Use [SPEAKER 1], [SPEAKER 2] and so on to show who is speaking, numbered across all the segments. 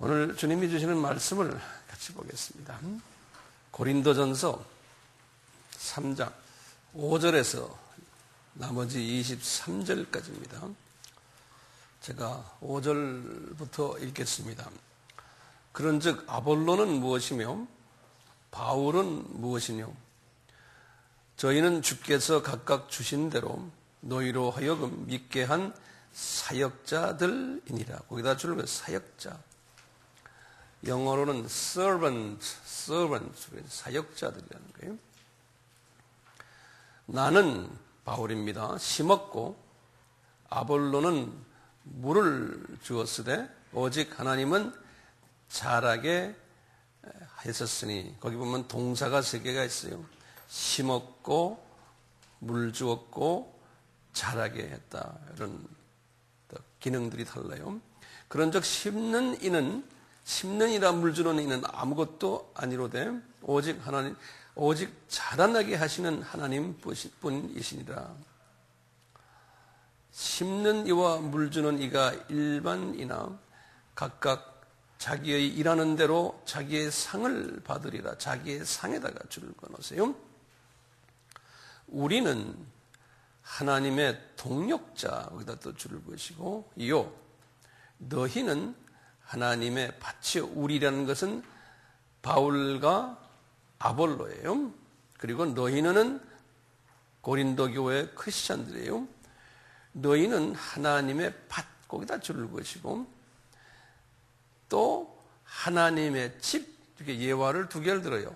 [SPEAKER 1] 오늘 주님이 주시는 말씀을 같이 보겠습니다. 고린도전서 3장 5절에서 나머지 23절까지입니다. 제가 5절부터 읽겠습니다. 그런즉 아볼로는 무엇이며 바울은 무엇이뇨? 저희는 주께서 각각 주신 대로 너희로 하여금 믿게 한 사역자들이니라. 거기다 줄을 사역자. 영어로는 servant, 사역자들이라는 거예요. 나는 바울입니다. 심었고 아볼로는 물을 주었으되 오직 하나님은 자라게 하셨으니, 거기 보면 동사가 3개가 있어요. 심었고 물 주었고 자라게 했다. 이런 기능들이 달라요. 그런즉 심는 이라 물 주는 이는 아무것도 아니로되 오직 하나님, 오직 자라나게 하시는 하나님 뿐이시니라. 심는 이와 물 주는 이가 일반이나 각각 자기의 일하는 대로 자기의 상을 받으리라. 자기의 상에다가 줄을 끊으세요. 우리는 하나님의 동력자, 거기다 또 줄을 그으시고, 이요 너희는 하나님의 밭이요. 우리라는 것은 바울과 아볼로예요. 그리고 너희는 고린도 교회 크리스찬들이에요. 너희는 하나님의 밭, 거기다 줄을 그으시고, 또 하나님의 집, 이렇게 예화를 2개를 들어요.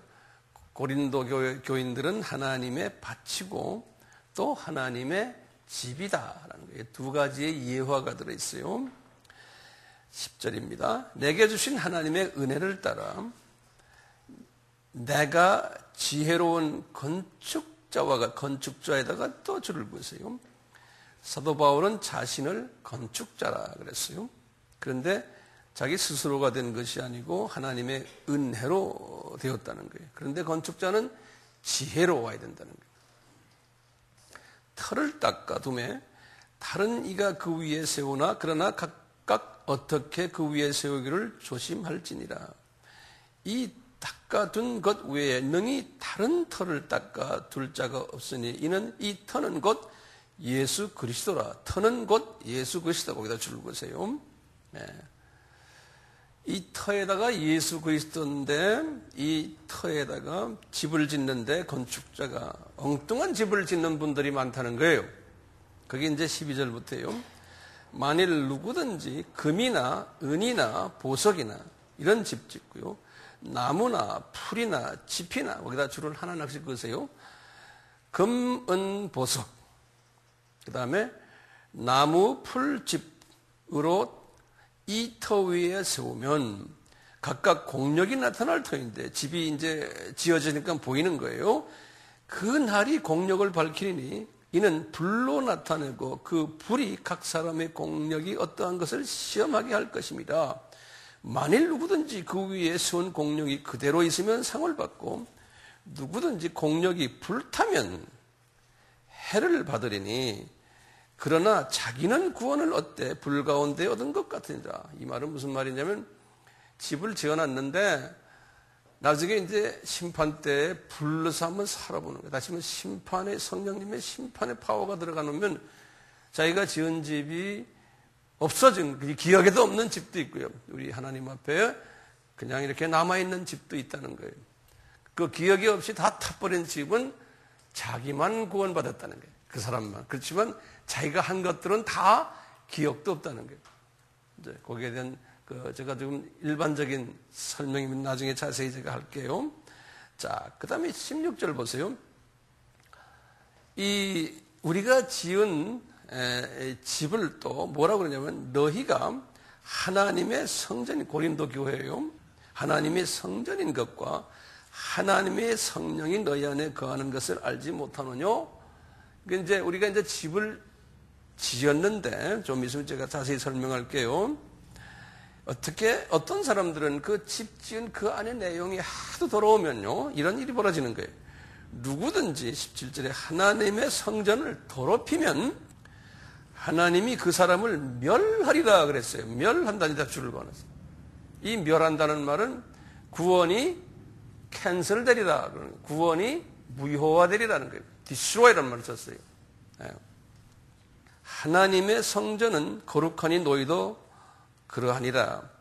[SPEAKER 1] 고린도 교인들은 하나님의 밭이고 또 하나님의 집이다라는 거예요. 2가지의 예화가 들어있어요. 10절입니다. 내게 주신 하나님의 은혜를 따라 내가 지혜로운 건축자에다가 또 줄을 그으세요. 사도 바울은 자신을 건축자라 그랬어요. 그런데 자기 스스로가 된 것이 아니고 하나님의 은혜로 되었다는 거예요. 그런데 건축자는 지혜로워야 된다는 거예요. 터를 닦아 두매 다른 이가 그 위에 세우나 그러나 각각 어떻게 그 위에 세우기를 조심할지니라. 이 닦아둔 것 외에 능히 다른 터를 닦아 둘 자가 없으니 이는 이 터는 곧 예수 그리스도라. 터는 곧 예수 그리스도. 거기다 줄을 그으세요. 네. 이 터에다가 예수 그리스도인데 이 터에다가 집을 짓는데 건축자가 엉뚱한 집을 짓는 분들이 많다는 거예요. 그게 이제 12절부터예요. 만일 누구든지 금이나 은이나 보석이나 이런 집 짓고요. 나무나 풀이나 짚이나 거기다 줄을 하나씩 그으세요. 금, 은, 보석. 그 다음에 나무, 풀, 짚으로 이 터 위에 세우면 각각 공력이 나타날 터인데 집이 이제 지어지니까 보이는 거예요. 그 날이 공력을 밝히니 이는 불로 나타내고 그 불이 각 사람의 공력이 어떠한 것을 시험하게 할 것입니다. 만일 누구든지 그 위에 세운 공력이 그대로 있으면 상을 받고 누구든지 공력이 불타면 해를 받으리니 그러나 자기는 구원을 얻되 불 가운데 얻은 것 같으니라. 이 말은 무슨 말이냐면 집을 지어놨는데 나중에 이제 심판 때 불러서 한번 살아보는 거예요. 다시 한번 심판의 성령님의 심판의 파워가 들어가 놓으면 자기가 지은 집이 없어진, 기억에도 없는 집도 있고요. 우리 하나님 앞에 그냥 이렇게 남아있는 집도 있다는 거예요. 그 기억이 없이 다 타버린 집은 자기만 구원받았다는 거예요. 그 사람만. 그렇지만 자기가 한 것들은 다 기억도 없다는 거예요. 이제 거기에 대한 제가 지금 일반적인 설명이면 나중에 자세히 제가 할게요. 자, 그 다음에 16절 보세요. 이 우리가 지은 집을 또 뭐라고 그러냐면 너희가 하나님의 성전인 고린도 교회예요. 하나님의 성전인 것과 하나님의 성령이 너희 안에 거하는 것을 알지 못하느뇨. 이제 우리가 이제 집을 지었는데 좀 있으면 제가 자세히 설명할게요. 어떤 사람들은 그 집 지은 그 안의 내용이 하도 더러우면요, 이런 일이 벌어지는 거예요. 누구든지 17절에 하나님의 성전을 더럽히면 하나님이 그 사람을 멸하리라 그랬어요. 멸한다니다 줄을 그어놨어요. 이 멸한다는 말은 구원이 캔슬되리라. 구원이 무효화되리라는 거예요. 디스트로이라는 말을 썼어요. 하나님의 성전은 거룩하니 너희도 그러하니라.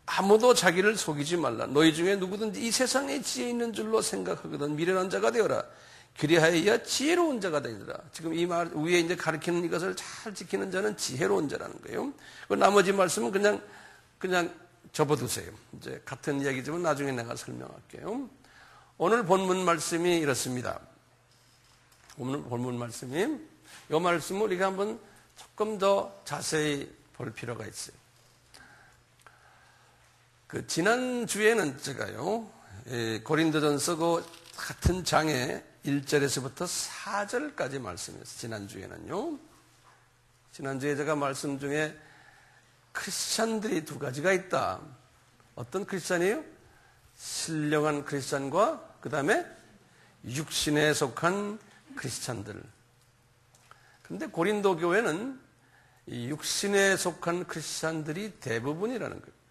[SPEAKER 1] 아무도 자기를 속이지 말라. 너희 중에 누구든지 이 세상에 지혜 있는 줄로 생각하거든 미련한 자가 되어라. 그리하여 지혜로운 자가 되리라. 지금 이 말 위에 이제 가르치는 이것을 잘 지키는 자는 지혜로운 자라는 거예요. 그 나머지 말씀은 그냥 접어두세요. 이제 같은 이야기지만 나중에 내가 설명할게요. 오늘 본문 말씀이 이렇습니다. 오늘 본문 말씀이 이 말씀을 우리가 한번 조금 더 자세히 볼 필요가 있어요. 그 지난 주에는 제가요 고린도전서 그 같은 장에 1절에서부터 4절까지 말씀했어요. 지난주에는요. 지난주에 제가 말씀 중에 크리스찬들이 두 가지가 있다. 어떤 크리스찬이에요? 신령한 크리스찬과 그 다음에 육신에 속한 크리스찬들. 그런데 고린도 교회는 이 육신에 속한 크리스찬들이 대부분이라는 거예요.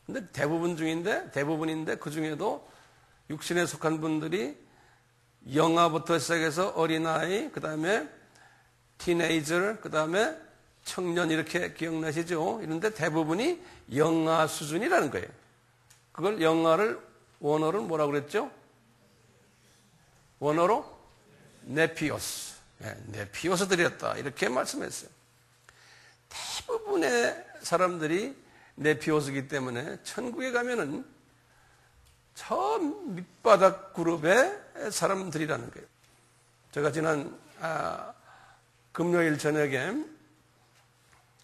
[SPEAKER 1] 근데 대부분인데 그 중에도 육신에 속한 분들이 영아부터 시작해서 어린아이, 그 다음에 티네이저, 그 다음에 청년 이렇게 기억나시죠? 이런데 대부분이 영아 수준이라는 거예요. 그걸 영아를 원어로 뭐라고 그랬죠? 원어로 네피오스. 네피오스들이었다. 이렇게 말씀했어요. 대부분의 사람들이 네피오스이기 때문에 천국에 가면은 저 밑바닥 그룹의 사람들이라는 거예요. 제가 지난 금요일 저녁에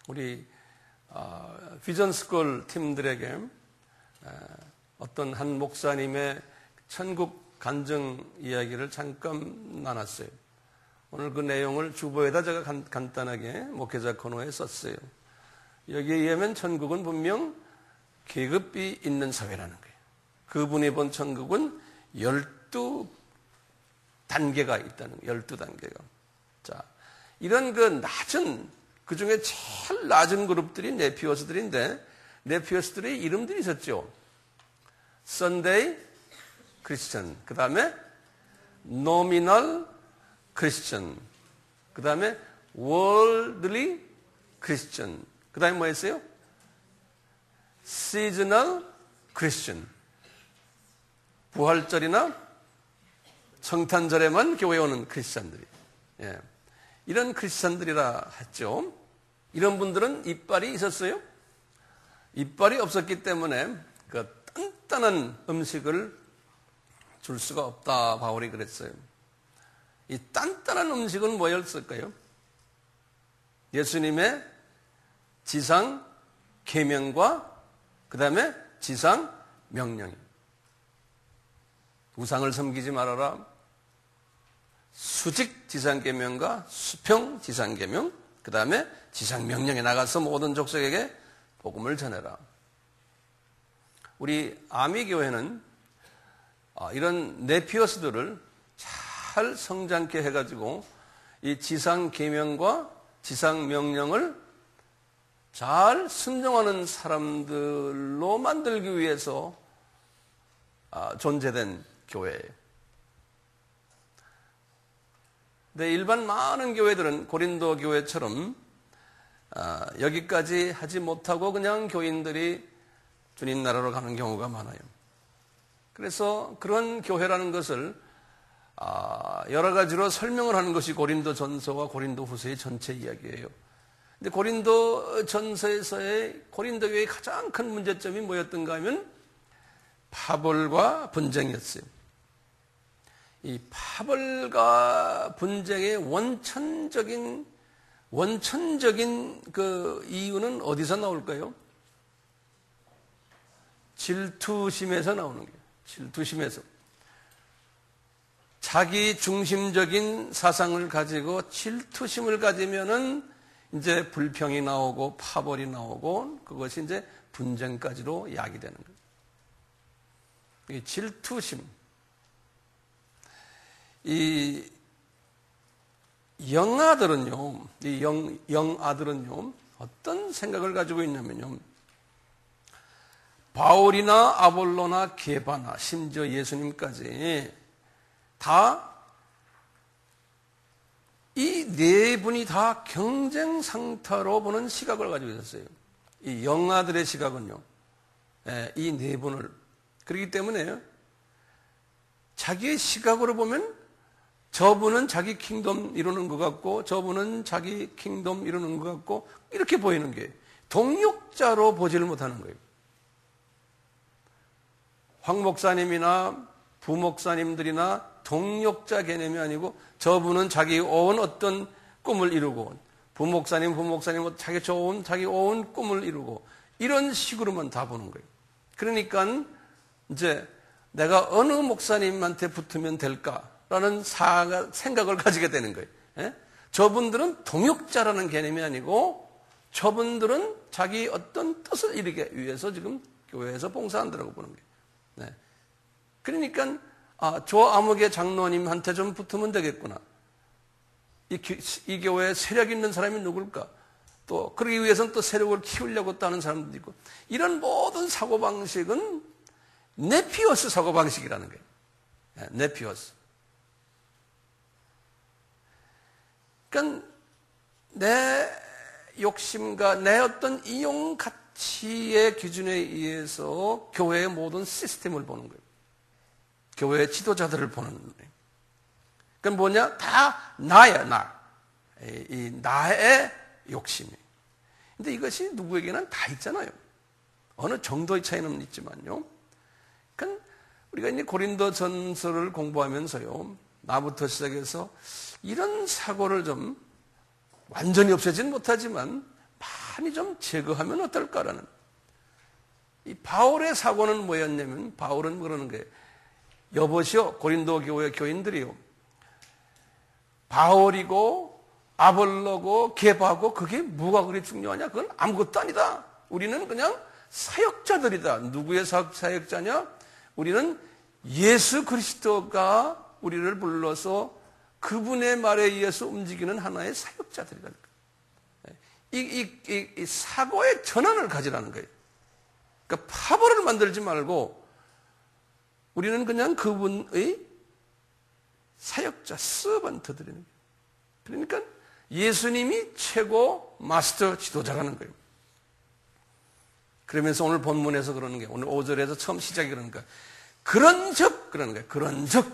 [SPEAKER 1] 우리 비전스쿨 팀들에게 어떤 한 목사님의 천국 간증 이야기를 잠깐 나눴어요. 오늘 그 내용을 주보에다 제가 간단하게 목회자 코너에 썼어요. 여기에 의하면 천국은 분명 계급이 있는 사회라는 거예요. 그분이 본 천국은 12단계가 있다는 거예요. 12단계가. 자, 이런 그 낮은, 그 중에 제일 낮은 그룹들이 네피오스들인데, 네피오스들의 이름들이 있었죠. Sunday Christian, 그 다음에 Nominal Christian, 그 다음에 Worldly Christian, 그 다음에 뭐였어요? Seasonal Christian. 부활절이나 성탄절에만 교회에 오는 크리스찬들이. 이런 크리스찬들이라 했죠. 이런 분들은 이빨이 있었어요? 이빨이 없었기 때문에 그 단단한 음식을 줄 수가 없다. 바울이 그랬어요. 이 단단한 음식은 뭐였을까요? 예수님의 지상 계명과 그 다음에 지상 명령입니다. 우상을 섬기지 말아라. 수직 지상계명과 수평 지상계명, 그 다음에 지상명령에 나가서 모든 족속에게 복음을 전해라. 우리 아미교회는 이런 네피오스들을 잘 성장케 해가지고 이 지상계명과 지상명령을 잘 순종하는 사람들로 만들기 위해서 존재된 교회예요. 근데 일반 많은 교회들은 고린도 교회처럼 여기까지 하지 못하고 그냥 교인들이 주님 나라로 가는 경우가 많아요. 그래서 그런 교회라는 것을 여러 가지로 설명을 하는 것이 고린도 전서와 고린도 후서의 전체 이야기예요. 근데 고린도 전서에서의 고린도 교회의 가장 큰 문제점이 뭐였던가 하면 파벌과 분쟁이었어요. 이 파벌과 분쟁의 원천적인 그 이유는 어디서 나올까요? 질투심에서 나오는 거예요. 질투심에서. 자기 중심적인 사상을 가지고 질투심을 가지면은 이제 불평이 나오고 파벌이 나오고 그것이 이제 분쟁까지로 야기되는 거예요. 이 질투심. 이 영아들은요, 영아들은요, 어떤 생각을 가지고 있냐면요, 바울이나 아볼로나 게바나 심지어 예수님까지 다 이 네 분이 다 경쟁 상태로 보는 시각을 가지고 있었어요. 이 영아들의 시각은요. 이 네 분을. 그렇기 때문에 자기의 시각으로 보면 저분은 자기 킹덤 이루는 것 같고 저분은 자기 킹덤 이루는 것 같고 이렇게 보이는 게 동력자로 보지를 못하는 거예요. 황 목사님이나 부목사님들이나 동력자 개념이 아니고 저분은 자기 온 어떤 꿈을 이루고 부목사님은 자기 온 꿈을 이루고 이런 식으로만 다 보는 거예요. 그러니까 이제 내가 어느 목사님한테 붙으면 될까라는 생각을 가지게 되는 거예요. 저분들은 동역자라는 개념이 아니고 저분들은 자기 어떤 뜻을 이루기 위해서 지금 교회에서 봉사한다고 보는 거예요. 그러니까 저 암흑의 장로님한테 좀 붙으면 되겠구나. 이 교회에 세력 있는 사람이 누굴까? 또 그러기 위해서는 또 세력을 키우려고 또 하는 사람도 있고 이런 모든 사고방식은 네피어스 사고방식이라는 거예요. 네피어스. 그러니까 내 욕심과 내 어떤 이용 가치의 기준에 의해서 교회의 모든 시스템을 보는 거예요. 교회의 지도자들을 보는 거예요. 그건 뭐냐? 다 나야, 나. 이 나의 욕심이. 근데 이것이 누구에게는 다 있잖아요. 어느 정도의 차이는 있지만요. 그러니까 우리가 이제 고린도 전서를 공부하면서요. 나부터 시작해서 이런 사고를 좀 완전히 없애지는 못하지만 많이 좀 제거하면 어떨까라는. 이 바울의 사고는 뭐였냐면 바울은 그러는 거예요. 여보시오, 고린도 교회 교인들이요. 바울이고 아볼로고 게바고 그게 뭐가 그리 중요하냐? 그건 아무것도 아니다. 우리는 그냥 사역자들이다. 누구의 사역자냐? 우리는 예수 그리스도가 우리를 불러서 그분의 말에 의해서 움직이는 하나의 사역자들이다. 이 사고의 전환을 가지라는 거예요. 그러니까 파벌을 만들지 말고 우리는 그냥 그분의 사역자, 서번트들이는 거예요. 그러니까 예수님이 최고 마스터 지도자라는 거예요. 그러면서 오늘 본문에서 그러는 게 오늘 5절에서 처음 시작이 그러니까 그런즉 그러는 거예요. 그런즉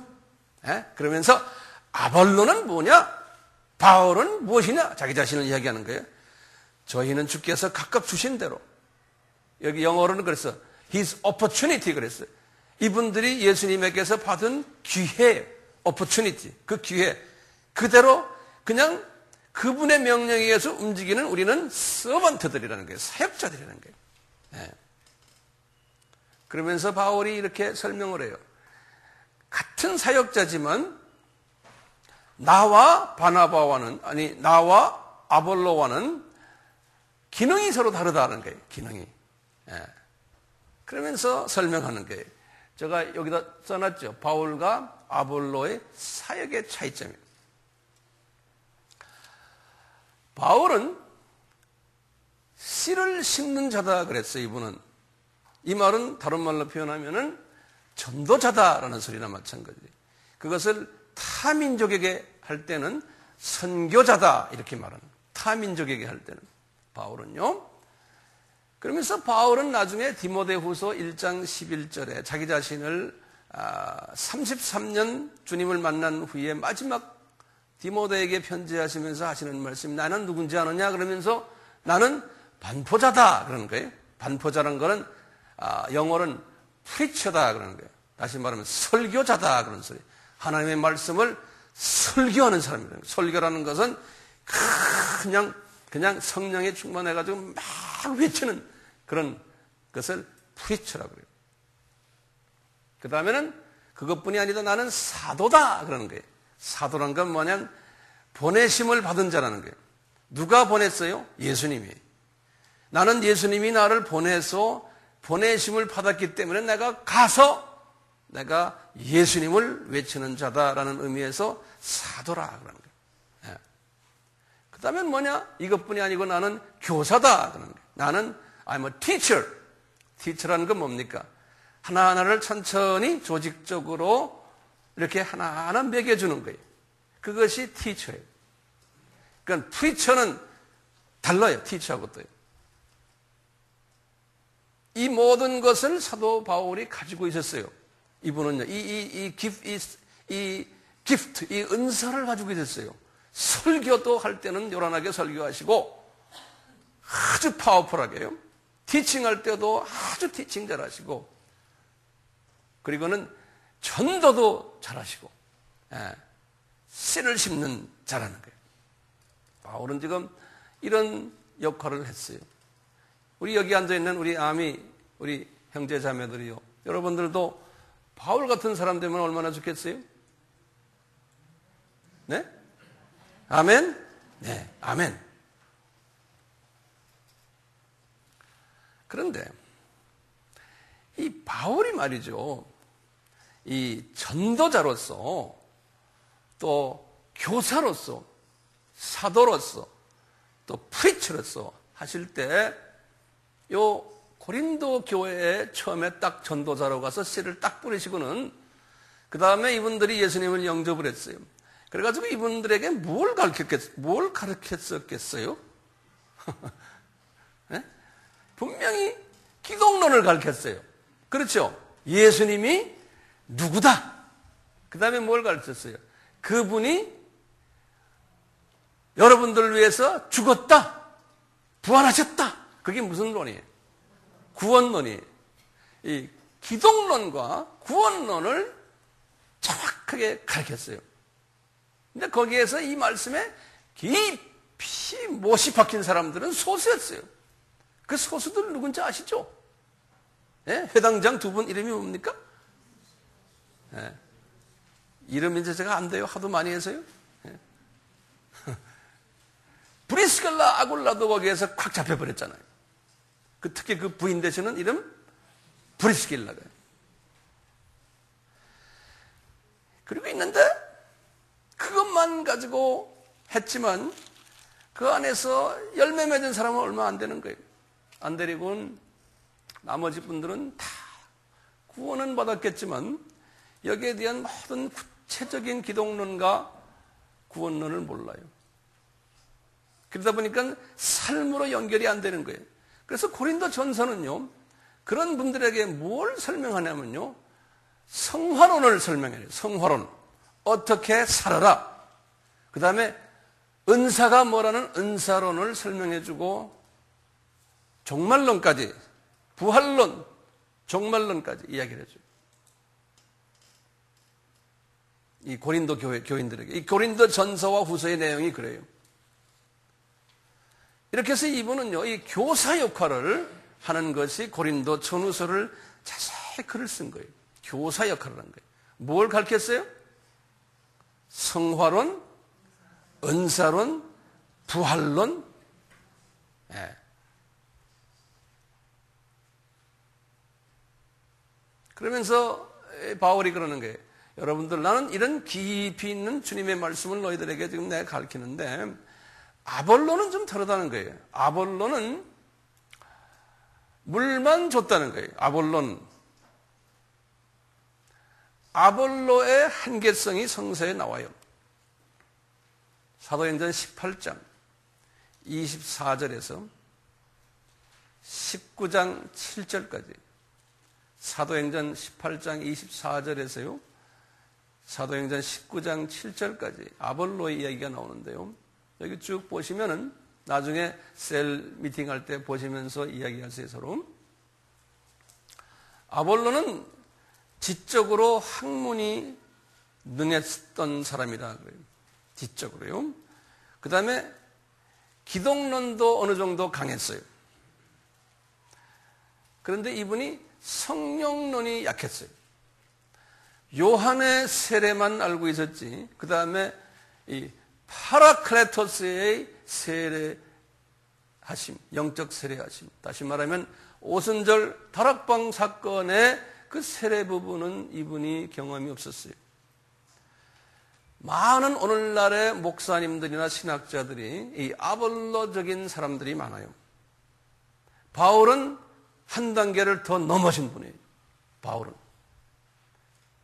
[SPEAKER 1] 그러면서 아볼로는 뭐냐? 바울은 무엇이냐? 자기 자신을 이야기하는 거예요. 저희는 주께서 각각 주신 대로 여기 영어로는 그랬어. His opportunity 그랬어요. 이분들이 예수님에게서 받은 기회, opportunity, 그 기회 그대로 그냥 그분의 명령에 의해서 움직이는 우리는 서번트들이라는 거예요. 사역자들이라는 거예요. 그러면서 바울이 이렇게 설명을 해요. 같은 사역자지만 나와 바나바와는 나와 아볼로와는 기능이 서로 다르다는 거예요. 기능이. 그러면서 설명하는 거예요. 제가 여기다 써놨죠. 바울과 아볼로의 사역의 차이점이에요. 바울은 씨를 심는 자다 그랬어요. 이분은. 이 말은 다른 말로 표현하면은 전도자다라는 소리나 마찬가지예요. 그것을 타민족에게 할 때는 선교자다 이렇게 말하는 거예요. 타민족에게 할 때는. 바울은요. 그러면서 바울은 나중에 디모데후서 1장 11절에 자기 자신을 33년 주님을 만난 후에 마지막 디모데에게 편지하시면서 하시는 말씀, 나는 누군지 아느냐? 그러면서 나는 반포자다 그러는 거예요. 반포자라는 거는 영어로는 프리처다 그러는 거예요. 다시 말하면 설교자다 그런 소리. 하나님의 말씀을 설교하는 사람이라는 거예요. 설교라는 것은 그냥 성령에 충만해가지고 막 외치는 그런 것을 프리처라고 그래요. 그 다음에는 그것뿐이 아니라 나는 사도다 그러는 거예요. 사도란 건 뭐냐면 보내심을 받은 자라는 거예요. 누가 보냈어요? 예수님이. 나는 예수님이 나를 보내서 보내심을 받았기 때문에 내가 가서 내가 예수님을 외치는 자다라는 의미에서 사도라 그러는 거예요. 그 다음엔 뭐냐? 이것뿐이 아니고 나는 교사다 그러는 거예요. 나는 I'm a teacher. 티처라는 건 뭡니까? 하나하나를 천천히 조직적으로 이렇게 하나하나 먹여주는 거예요. 그것이 티처예요. 그러니까 프리처는 달라요. 티처하고도요. 이 모든 것을 사도 바울이 가지고 있었어요. 이분은요, 이 기프트, 이 은사를 가지고 있었어요. 설교도 할 때는 요란하게 설교하시고, 아주 파워풀하게요. 티칭할 때도 아주 티칭 잘하시고, 그리고는 전도도 잘하시고, 씨를 심는 잘하는 거예요. 바울은 지금 이런 역할을 했어요. 우리 여기 앉아있는 우리 우리 형제 자매들이요. 여러분들도 바울 같은 사람 되면 얼마나 좋겠어요? 네? 아멘? 네, 아멘. 그런데 이 바울이 말이죠. 이 전도자로서 또 교사로서 사도로서 또 프리처로서 하실 때 요 고린도 교회에 처음에 딱 전도자로 가서 씨를 딱 뿌리시고는 그 다음에 이분들이 예수님을 영접을 했어요. 그래가지고 이분들에게 뭘 가르쳤었겠어요? 네? 분명히 기독론을 가르쳤어요. 그렇죠? 예수님이 누구다? 그 다음에 뭘 가르쳤어요? 그분이 여러분들을 위해서 죽었다, 부활하셨다. 그게 무슨 논이에요? 구원론이에요. 이 기독론과 구원론을 정확하게 가르쳤어요. 근데 거기에서 이 말씀에 깊이 못이 박힌 사람들은 소수였어요. 그 소수들 누군지 아시죠? 네? 회당장 두 분 이름이 뭡니까? 네. 이름 이제 제가 안 돼요. 하도 많이 해서요. 네. 브리스길라 아굴라도 거기에서 콱 잡혀버렸잖아요. 특히 그 부인 되시는 이름 브리스길라가. 그리고 있는데 그것만 가지고 했지만 그 안에서 열매 맺은 사람은 얼마 안 되는 거예요. 안 되리고는 나머지 분들은 다 구원은 받았겠지만 여기에 대한 모든 구체적인 기독론과 구원론을 몰라요. 그러다 보니까 삶으로 연결이 안 되는 거예요. 그래서 고린도 전서는요, 그런 분들에게 뭘 설명하냐면요, 성화론을 설명해요. 성화론. 어떻게 살아라. 그 다음에 은사가 뭐라는 은사론을 설명해주고, 종말론까지, 부활론, 종말론까지 이야기를 해줘요. 이 고린도 교인들에게. 이 고린도 전서와 후서의 내용이 그래요. 이렇게 해서 이분은요, 이 교사 역할을 하는 것이 고린도 전후서를 자세히 글을 쓴 거예요. 교사 역할을 한 거예요. 뭘 가르쳤어요? 성화론, 은사론, 부활론. 네. 그러면서 바울이 그러는 거예요. 여러분들, 나는 이런 깊이 있는 주님의 말씀을 너희들에게 지금 내가 가르치는데 아볼로는 좀 다르다는 거예요. 아볼로는 물만 줬다는 거예요. 아볼로의 한계성이 성서에 나와요. 사도행전 18장 24절에서 19장 7절까지 사도행전 18장 24절에서요. 사도행전 19장 7절까지 아볼로의 이야기가 나오는데요. 여기 쭉 보시면은 나중에 셀 미팅할 때 보시면서 이야기하세요, 서로. 아볼로는 지적으로 학문이 능했던 사람이다. 그래요. 지적으로요. 그 다음에 기독론도 어느 정도 강했어요. 그런데 이분이 성령론이 약했어요. 요한의 세례만 알고 있었지. 그 다음에 이 파라클레토스의 세례하심, 영적 세례하심. 다시 말하면 오순절 다락방 사건의 그 세례 부분은 이분이 경험이 없었어요. 많은 오늘날의 목사님들이나 신학자들이 이 아볼로적인 사람들이 많아요. 바울은 한 단계를 더 넘어진 분이에요. 바울은.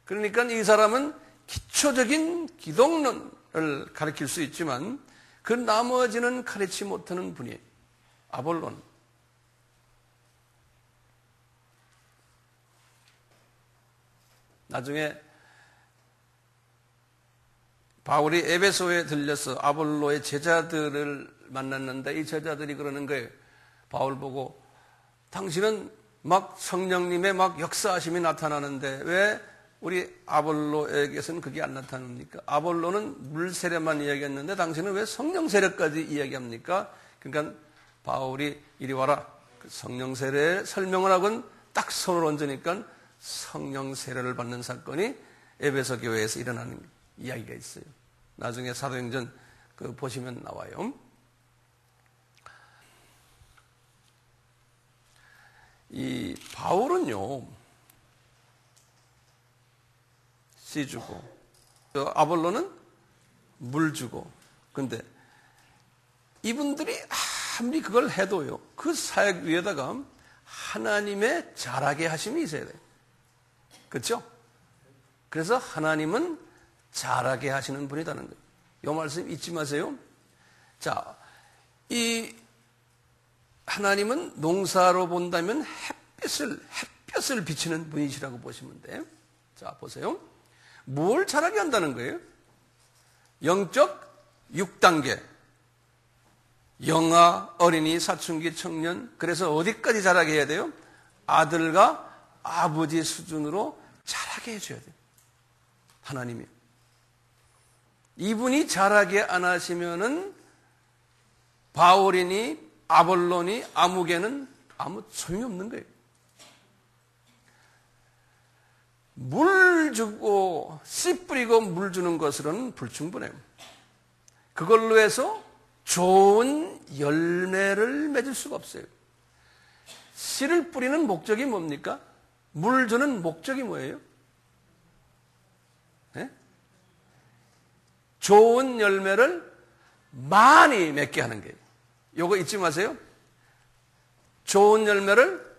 [SPEAKER 1] 그러니까 이 사람은 기초적인 기독론을 가르칠 수 있지만 그 나머지는 가르치지 못하는 분이에요. 아볼론. 나중에 바울이 에베소에 들려서 아볼로의 제자들을 만났는데 이 제자들이 그러는 거예요. 바울 보고 당신은 막 성령님의 막 역사하심이 나타나는데 왜 우리 아볼로에게서는 그게 안 나타납니까? 아볼로는 물 세례만 이야기했는데 당신은 왜 성령 세례까지 이야기합니까? 그러니까 바울이 이리 와라. 성령 세례 설명을 하고는 딱 손을 얹으니까 성령 세례를 받는 사건이 에베소 교회에서 일어나는 이야기가 있어요. 나중에 사도행전 그 보시면 나와요. 이 바울은요, 씨 주고, 아볼로는 물 주고, 근데 이분들이 아무리 그걸 해도요, 그 사역 위에다가 하나님의 잘하게 하심이 있어야 돼요. 그렇죠? 그래서 하나님은 잘하게 하시는 분이라는 거예요. 이 말씀 잊지 마세요. 자, 이 하나님은 농사로 본다면 햇볕을 비치는 분이시라고 보시면 돼요. 자, 보세요. 뭘 잘하게 한다는 거예요? 영적 6단계. 영아, 어린이, 사춘기, 청년. 그래서 어디까지 자라게 해야 돼요? 아들과 아버지 수준으로 자라게 해줘야 돼요. 하나님이. 이분이 자라게 안 하시면은 바울이니 아볼론이 아무개는 아무 소용이 없는 거예요. 물 주고 씨 뿌리고 물 주는 것으로는 불충분해요. 그걸로 해서 좋은 열매를 맺을 수가 없어요. 씨를 뿌리는 목적이 뭡니까? 물 주는 목적이 뭐예요? 네? 좋은 열매를 많이 맺게 하는 거예요. 요거 잊지 마세요. 좋은 열매를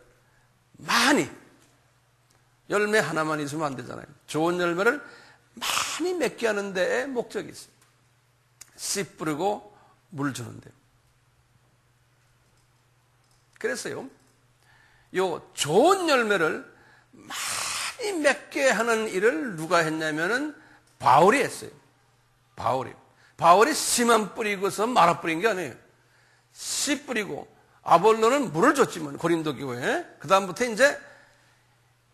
[SPEAKER 1] 많이. 열매 하나만 있으면 안 되잖아요. 좋은 열매를 많이 맺게 하는 데에 목적이 있어요. 씨 뿌리고 물 주는데요. 그래서요, 요 좋은 열매를 많이 맺게 하는 일을 누가 했냐면은 바울이 했어요. 바울이 씨만 뿌리고서 말아 뿌린 게 아니에요. 씨 뿌리고 아볼로는 물을 줬지만 고린도 교회에 그 다음부터 이제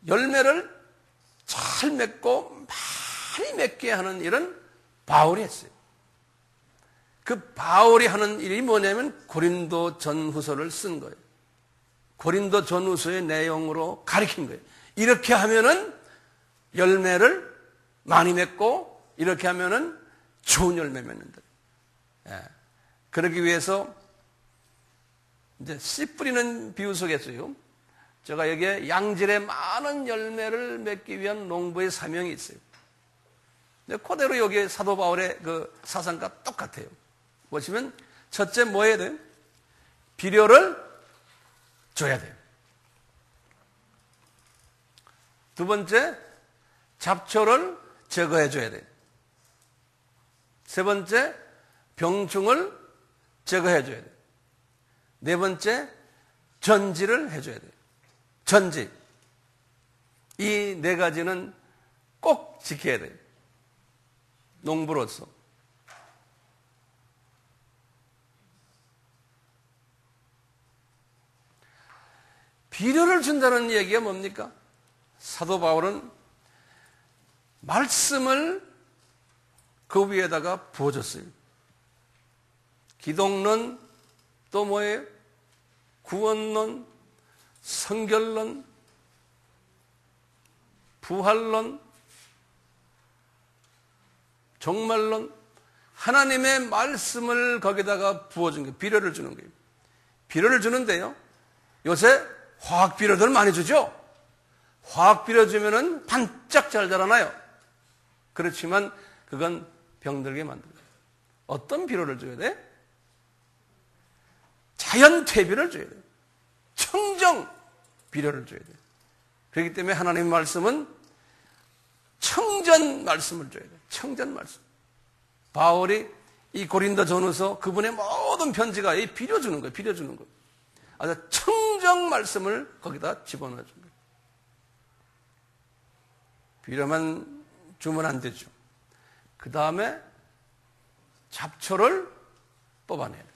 [SPEAKER 1] 열매를 잘 맺고 많이 맺게 하는 일은 바울이 했어요. 그 바울이 하는 일이 뭐냐면 고린도 전후서를 쓴 거예요. 고린도 전후서의 내용으로 가르친 거예요. 이렇게 하면은 열매를 많이 맺고 이렇게 하면은 좋은 열매 맺는다. 예. 그러기 위해서 이제 씨 뿌리는 비유 속에서요. 제가 여기에 양질의 많은 열매를 맺기 위한 농부의 사명이 있어요. 근데 그대로 여기 사도 바울의 그 사상과 똑같아요. 보시면 첫째 뭐 해야 돼요? 비료를 줘야 돼요. 두 번째 잡초를 제거해 줘야 돼요. 세 번째 병충을 제거해 줘야 돼요. 네 번째 전지를 해줘야 돼요. 전지. 이 네 가지는 꼭 지켜야 돼요. 농부로서. 비료를 준다는 얘기가 뭡니까? 사도 바울은 말씀을 그 위에다가 부어줬어요. 기독론, 또 뭐예요? 구원론, 성결론, 부활론, 종말론, 하나님의 말씀을 거기다가 부어준 거예요. 비료를 주는 거예요. 비료를 주는데요. 요새 화학 비료들 많이 주죠? 화학 비료 주면은 반짝 잘 자라나요. 그렇지만 그건 병들게 만들어요. 어떤 비료를 줘야 돼? 자연 퇴비를 줘야 돼요. 청정, 비료를 줘야 돼요. 그렇기 때문에 하나님의 말씀은 청전 말씀을 줘야 돼요. 청전 말씀. 바울이 이 고린도 전후서 그분의 모든 편지가 이 비료 주는 거예요. 비료 주는 거예요. 아주 청정 말씀을 거기다 집어넣어 준 거예요. 비료만 주면 안 되죠. 그 다음에 잡초를 뽑아내야 돼요.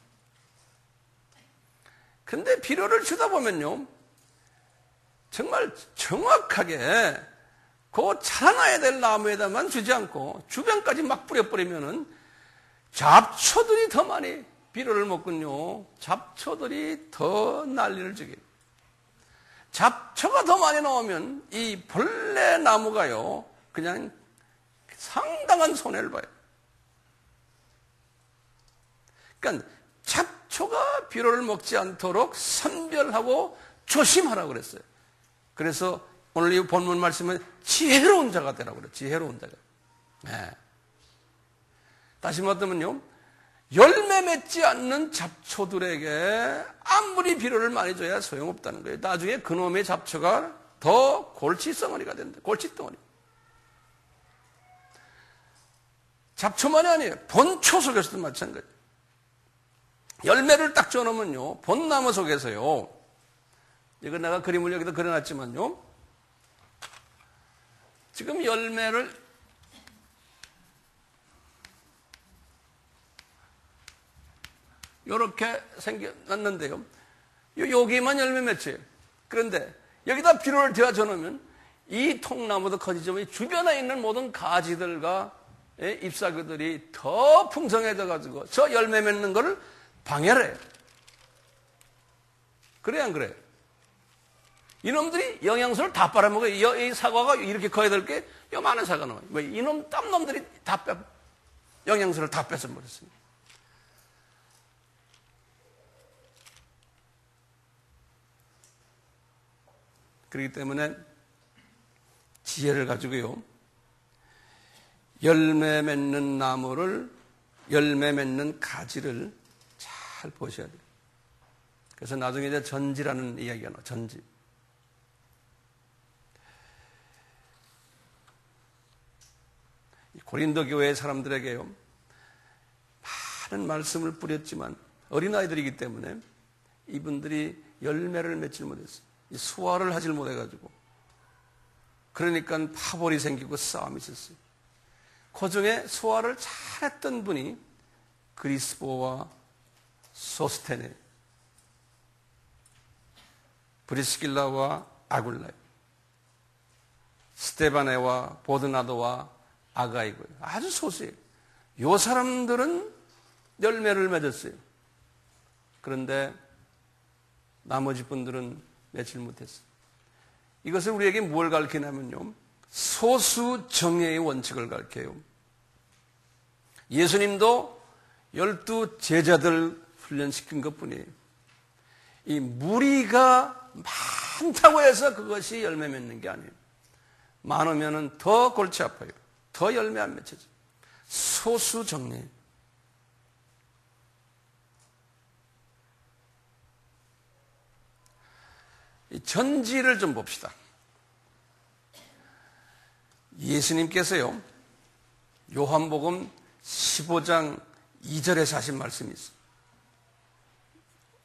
[SPEAKER 1] 근데 비료를 주다 보면요, 정말 정확하게 그 자라나야 될 나무에다만 주지 않고 주변까지 막 뿌려버리면은 잡초들이 더 많이 비료를 먹군요. 잡초들이 더 난리를 주게. 잡초가 더 많이 나오면 이 본래 나무가요, 그냥 상당한 손해를 봐요. 그러니까 잡초가 비료를 먹지 않도록 선별하고 조심하라고 그랬어요. 그래서 오늘 이 본문 말씀은 지혜로운 자가 되라고 그래요. 지혜로운 자가. 네. 다시 말하면요, 열매 맺지 않는 잡초들에게 아무리 비료를 많이 줘야 소용없다는 거예요. 나중에 그놈의 잡초가 더 골치덩어리가 된다. 골치덩어리. 잡초만이 아니에요. 본초 속에서도 마찬가지예요. 열매를 딱 줘놓으면요, 본나무 속에서요, 이거 내가 그림을 여기다 그려놨지만요, 지금 열매를 이렇게 생겨났는데요, 여기만 열매 맺혀요. 그런데 여기다 비료를 대어 놓으면 이 통나무도 커지지만 주변에 있는 모든 가지들과 잎사귀들이 더 풍성해져 가지고 저 열매 맺는 거를 방해를 해요. 그래 안 그래요? 이놈들이 영양소를 다 빨아먹어요. 이 사과가 이렇게 커야 될 게 요만한 사과 나와요. 왜? 이놈 땀놈들이 다 영양소를 다 뺏어버렸습니다. 그렇기 때문에 지혜를 가지고요, 열매 맺는 나무를, 열매 맺는 가지를 잘 보셔야 돼요. 그래서 나중에 이제 전지라는 이야기가 나와요. 전지. 고린도 교회 사람들에게요, 많은 말씀을 뿌렸지만 어린아이들이기 때문에 이분들이 열매를 맺지 못했어요. 수화를 하질 못해가지고. 그러니까 파벌이 생기고 싸움이 있었어요. 그 중에 수화를 잘했던 분이 그리스보와 소스테네, 브리스길라와 아굴라요, 스테바네와 보드나도와 아가이고요. 아주 소수예요. 이 사람들은 열매를 맺었어요. 그런데 나머지 분들은 맺질 못했어요. 이것을 우리에게 뭘 가르치냐면요, 소수 정예의 원칙을 가르쳐요. 예수님도 12 제자들 훈련시킨 것뿐이에요. 이 무리가 많다고 해서 그것이 열매 맺는 게 아니에요. 많으면 더 골치 아파요. 더 열매 안 맺혀져요. 소수 정예. 전지를 좀 봅시다. 예수님께서요, 요한복음 15장 2절에서 하신 말씀이 있어요.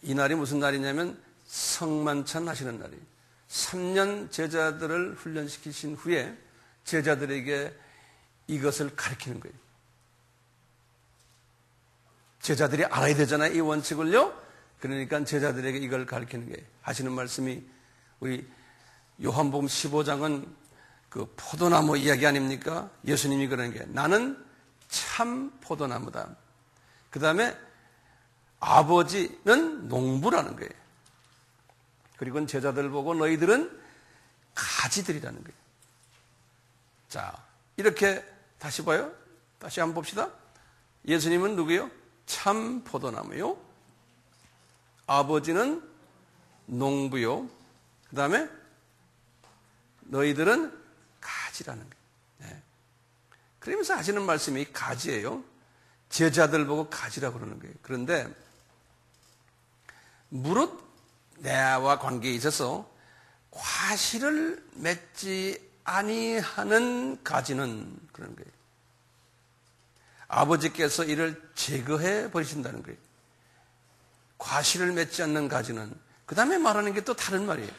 [SPEAKER 1] 이 날이 무슨 날이냐면 성만찬 하시는 날이에요. 3년 제자들을 훈련시키신 후에 제자들에게 이것을 가르치는 거예요. 제자들이 알아야 되잖아요, 이 원칙을요. 그러니까 제자들에게 이걸 가르치는 게 하시는 말씀이, 우리 요한복음 15장은 그 포도나무 이야기 아닙니까? 예수님이 그러는 게, 나는 참 포도나무다. 그 다음에 아버지는 농부라는 거예요. 그리고 제자들 보고 너희들은 가지들이라는 거예요. 자, 이렇게 다시 봐요. 다시 한번 봅시다. 예수님은 누구요? 참 포도나무요. 아버지는 농부요. 그 다음에 너희들은 가지라는 거예요. 네. 그러면서 하시는 말씀이 가지예요. 제자들 보고 가지라고 그러는 거예요. 그런데 무릇 내와 관계에 있어서 과실을 맺지 아니하는 가지는 그런 거예요. 아버지께서 이를 제거해 버리신다는 거예요. 과실을 맺지 않는 가지는. 그 다음에 말하는 게 또 다른 말이에요.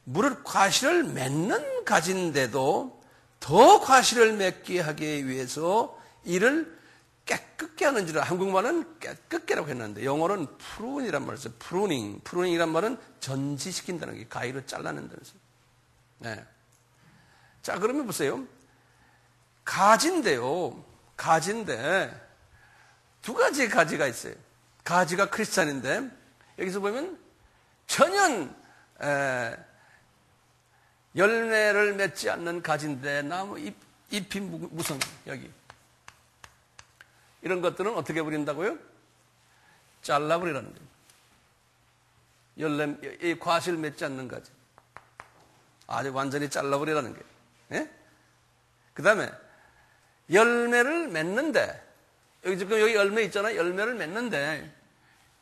[SPEAKER 1] 무릇 과실을 맺는 가지인데도 더 과실을 맺게 하기 위해서 이를 깨끗게 하는 줄. 한국말은 깨끗게라고 했는데 영어로는 프룬이란 말을 써요. 프루닝. 프루닝이란 말은 전지시킨다는 게 가위로 잘라낸다는 소리. 네. 자, 그러면 보세요. 가지인데요. 가지인데 두 가지의 가지가 있어요. 가지가 크리스찬인데 여기서 보면 전혀 열매를 맺지 않는 가지인데 나무 잎이 무성 여기 이런 것들은 어떻게 버린다고요? 잘라버리라는 거예요. 이 과실 맺지 않는 가지 아주 완전히 잘라버리라는 거예요. 예? 그 다음에 열매를 맺는데 여기 지금 여기 열매 있잖아요. 열매를 맺는데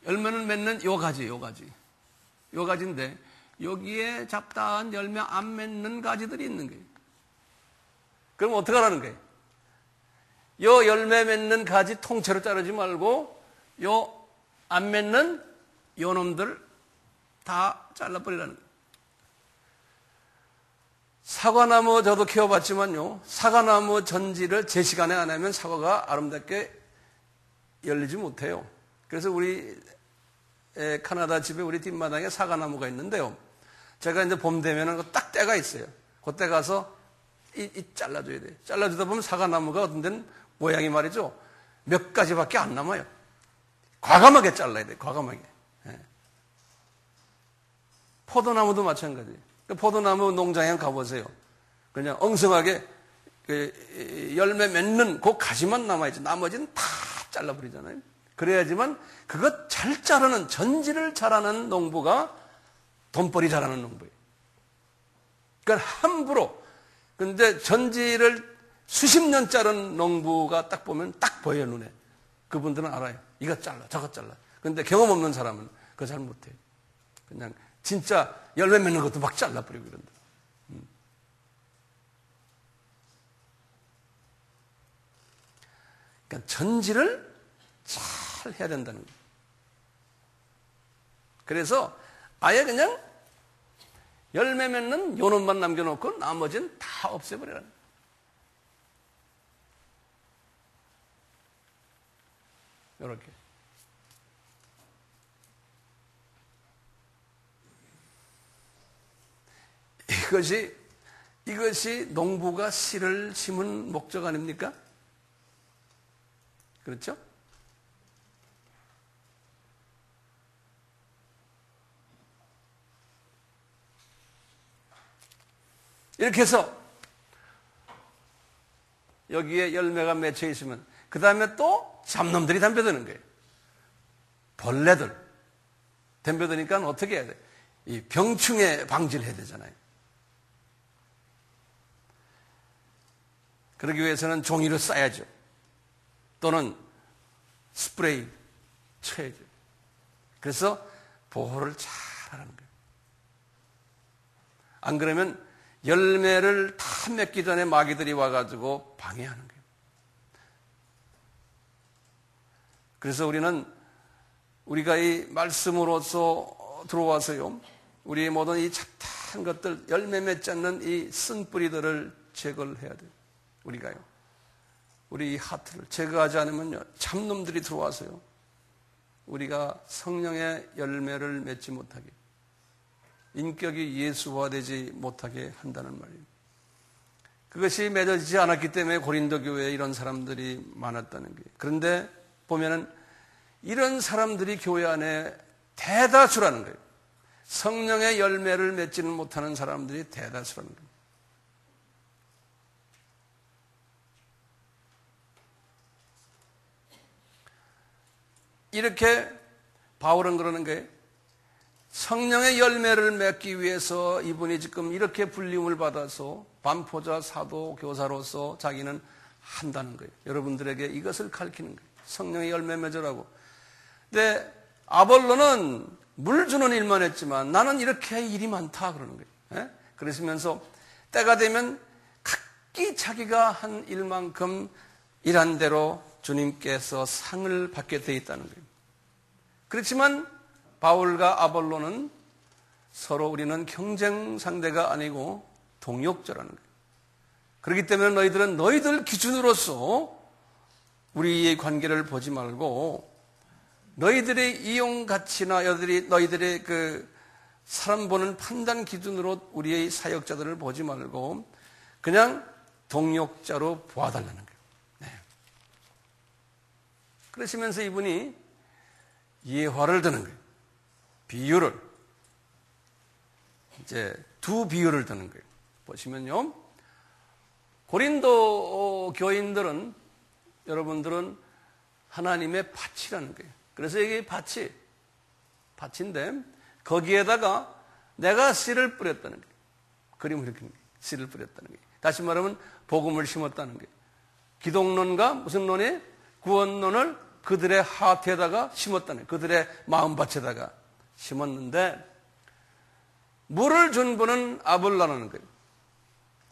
[SPEAKER 1] 열매를 맺는 요 가지인데 여기에 잡다한 열매 안 맺는 가지들이 있는 거예요. 그럼 어떻게 하라는 거예요? 요 열매 맺는 가지 통째로 자르지 말고 요 안 맺는 요 놈들 다 잘라버리라는 거예요. 사과나무 저도 키워봤지만요. 사과나무 전지를 제 시간에 안 하면 사과가 아름답게 열리지 못해요. 그래서 우리 카나다 집에 우리 뒷마당에 사과나무가 있는데요. 제가 이제 봄 되면은 딱 때가 있어요. 그때 가서 잘라줘야 돼요. 잘라주다 보면 사과나무가 어떤 데는 모양이 말이죠. 몇 가지밖에 안 남아요. 과감하게 잘라야 돼요. 과감하게. 예. 포도나무도 마찬가지예요. 포도나무 농장에 가보세요. 그냥 엉성하게 열매 맺는 그 가지만 남아있죠. 나머지는 다 잘라버리잖아요. 그래야지만 그것 잘 자르는 전지를 잘하는 농부가 돈벌이 잘하는 농부예요. 그러니까 함부로 근데 전지를 수십 년 자른 농부가 딱 보면 딱 보여요. 눈에. 그분들은 알아요. 이것 잘라 저것 잘라. 근데 경험 없는 사람은 그거 잘 못해요. 그냥 진짜 열매 맺는 것도 막 잘라버리고 이런다. 그러니까 전지를 잘 해야 된다는 거예요. 그래서 아예 그냥 열매 맺는 요놈만 남겨놓고 나머지는 다 없애버리라는 거예요. 이렇게. 이것이 농부가 씨를 심은 목적 아닙니까? 그렇죠? 이렇게 해서 여기에 열매가 맺혀 있으면 그 다음에 또 잡놈들이 덤벼드는 거예요. 벌레들 덤벼드니까 어떻게 해야 돼? 이 병충해 방지를 해야 되잖아요. 그러기 위해서는 종이를 싸야죠. 또는 스프레이 쳐야죠. 그래서 보호를 잘 하라는 거예요. 안 그러면 열매를 다 맺기 전에 마귀들이 와가지고 방해하는 거예요. 그래서 우리가 이 말씀으로서 들어와서요, 우리의 모든 이 잡다한 것들, 열매 맺지 않는 이 쓴뿌리들을 제거를 해야 돼요. 우리가요. 우리 이 하트를 제거하지 않으면요, 잡놈들이 들어와서요, 우리가 성령의 열매를 맺지 못하게, 인격이 예수화되지 못하게 한다는 말이에요. 그것이 맺어지지 않았기 때문에 고린도 교회에 이런 사람들이 많았다는 거예요. 그런데 보면은 이런 사람들이 교회 안에 대다수라는 거예요. 성령의 열매를 맺지는 못하는 사람들이 대다수라는 거예요. 이렇게 바울은 그러는 거예요. 성령의 열매를 맺기 위해서 이분이 지금 이렇게 불림을 받아서 반포자 사도 교사로서 자기는 한다는 거예요. 여러분들에게 이것을 가르치는 거예요. 성령의 열매 맺으라고. 근데 아볼로는 물 주는 일만 했지만 나는 이렇게 일이 많다 그러는 거예요. 예? 그러시면서 때가 되면 각기 자기가 한 일만큼 일한 대로 주님께서 상을 받게 되어 있다는 거예요. 그렇지만 바울과 아볼로는 서로 우리는 경쟁 상대가 아니고 동역자라는 거예요. 그렇기 때문에 너희들은 너희들 기준으로서 우리의 관계를 보지 말고 너희들의 이용 가치나 너희들의 그 사람 보는 판단 기준으로 우리의 사역자들을 보지 말고 그냥 동역자로 보아달라는 거예요. 네. 그러시면서 이분이 예화를 드는 거예요. 비유를. 이제 두 비유를 드는 거예요. 보시면요. 고린도 교인들은 여러분들은 하나님의 밭이라는 거예요. 그래서 이게 밭인데 거기에다가 내가 씨를 뿌렸다는 거예요. 그림을 이렇게 씨를 뿌렸다는 거예요. 다시 말하면 복음을 심었다는 거예요. 기독론과 무슨 논이? 구원론을 그들의 하트에다가 심었다는 거예요. 그들의 마음밭에다가 심었는데 물을 준 분은 아볼로라는 거예요.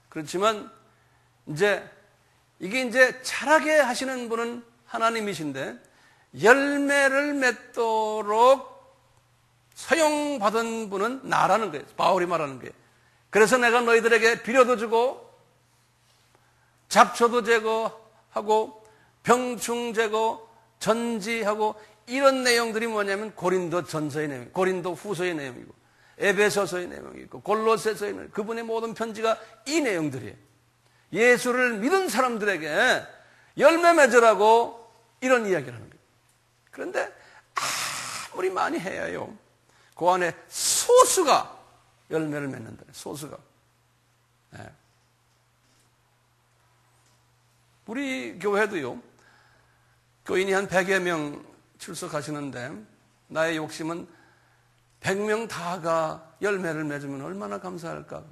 [SPEAKER 1] 그렇지만 이게 자라게 하시는 분은 하나님이신데 열매를 맺도록 사용받은 분은 나라는 거예요. 바울이 말하는 거예요. 그래서 내가 너희들에게 비료도 주고 잡초도 제거하고 병충 제거, 전지하고 이런 내용들이 뭐냐면 고린도 전서의 내용, 고린도 후서의 내용이고 에베소서의 내용이고 골로새서의 내용, 그분의 모든 편지가 이 내용들이에요. 예수를 믿은 사람들에게 열매 맺으라고 이런 이야기를 하는 거예요. 그런데 아무리 많이 해야요, 그 안에 소수가 열매를 맺는다. 소수가. 네. 우리 교회도요, 교인이 한 100여 명 출석하시는데 나의 욕심은 100명 다가 열매를 맺으면 얼마나 감사할까.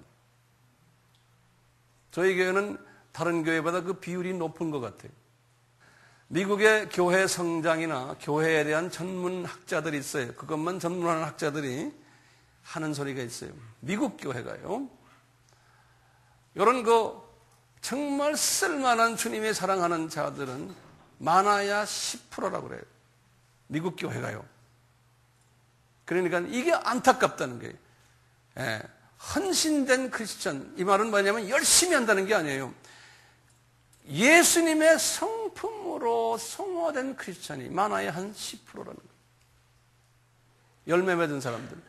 [SPEAKER 1] 저희 교회는 다른 교회보다 그 비율이 높은 것 같아요. 미국의 교회 성장이나 교회에 대한 전문 학자들이 있어요. 그것만 전문하는 학자들이 하는 소리가 있어요. 미국 교회가요, 이런 정말 쓸만한 주님이 사랑하는 자들은 많아야 10%라고 그래요. 미국 교회가요. 그러니까 이게 안타깝다는 거예요. 예, 헌신된 크리스천, 이 말은 뭐냐면 열심히 한다는 게 아니에요. 예수님의 성품으로 성화된 크리스천이 많아야 한 10%라는 거예요. 열매 맺은 사람들.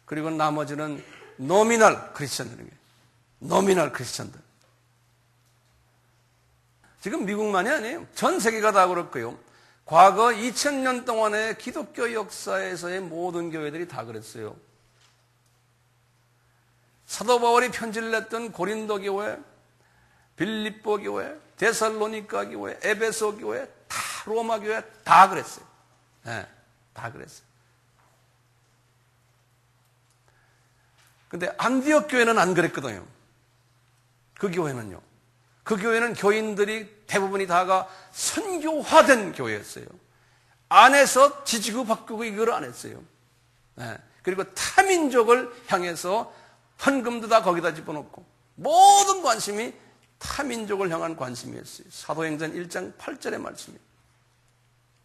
[SPEAKER 1] 그리고 나머지는 노미널 크리스천들인 거예요. 노미널 크리스천들. 지금 미국만이 아니에요. 전 세계가 다 그렇고요. 과거 2000년 동안의 기독교 역사에서의 모든 교회들이 다 그랬어요. 사도 바울이 편지를 냈던 고린도 교회, 빌립보 교회, 데살로니가 교회, 에베소 교회, 다 로마 교회 다 그랬어요. 네, 다 그랬어요. 근데 안디옥 교회는 안 그랬거든요. 그 교회는요. 그 교회는 교인들이 대부분이 다가 선교화된 교회였어요. 안에서 지지고 바꾸고 이걸 안 했어요. 네. 그리고 타민족을 향해서 헌금도 다 거기다 집어넣고 모든 관심이 타민족을 향한 관심이었어요. 사도행전 1장 8절의 말씀이에요.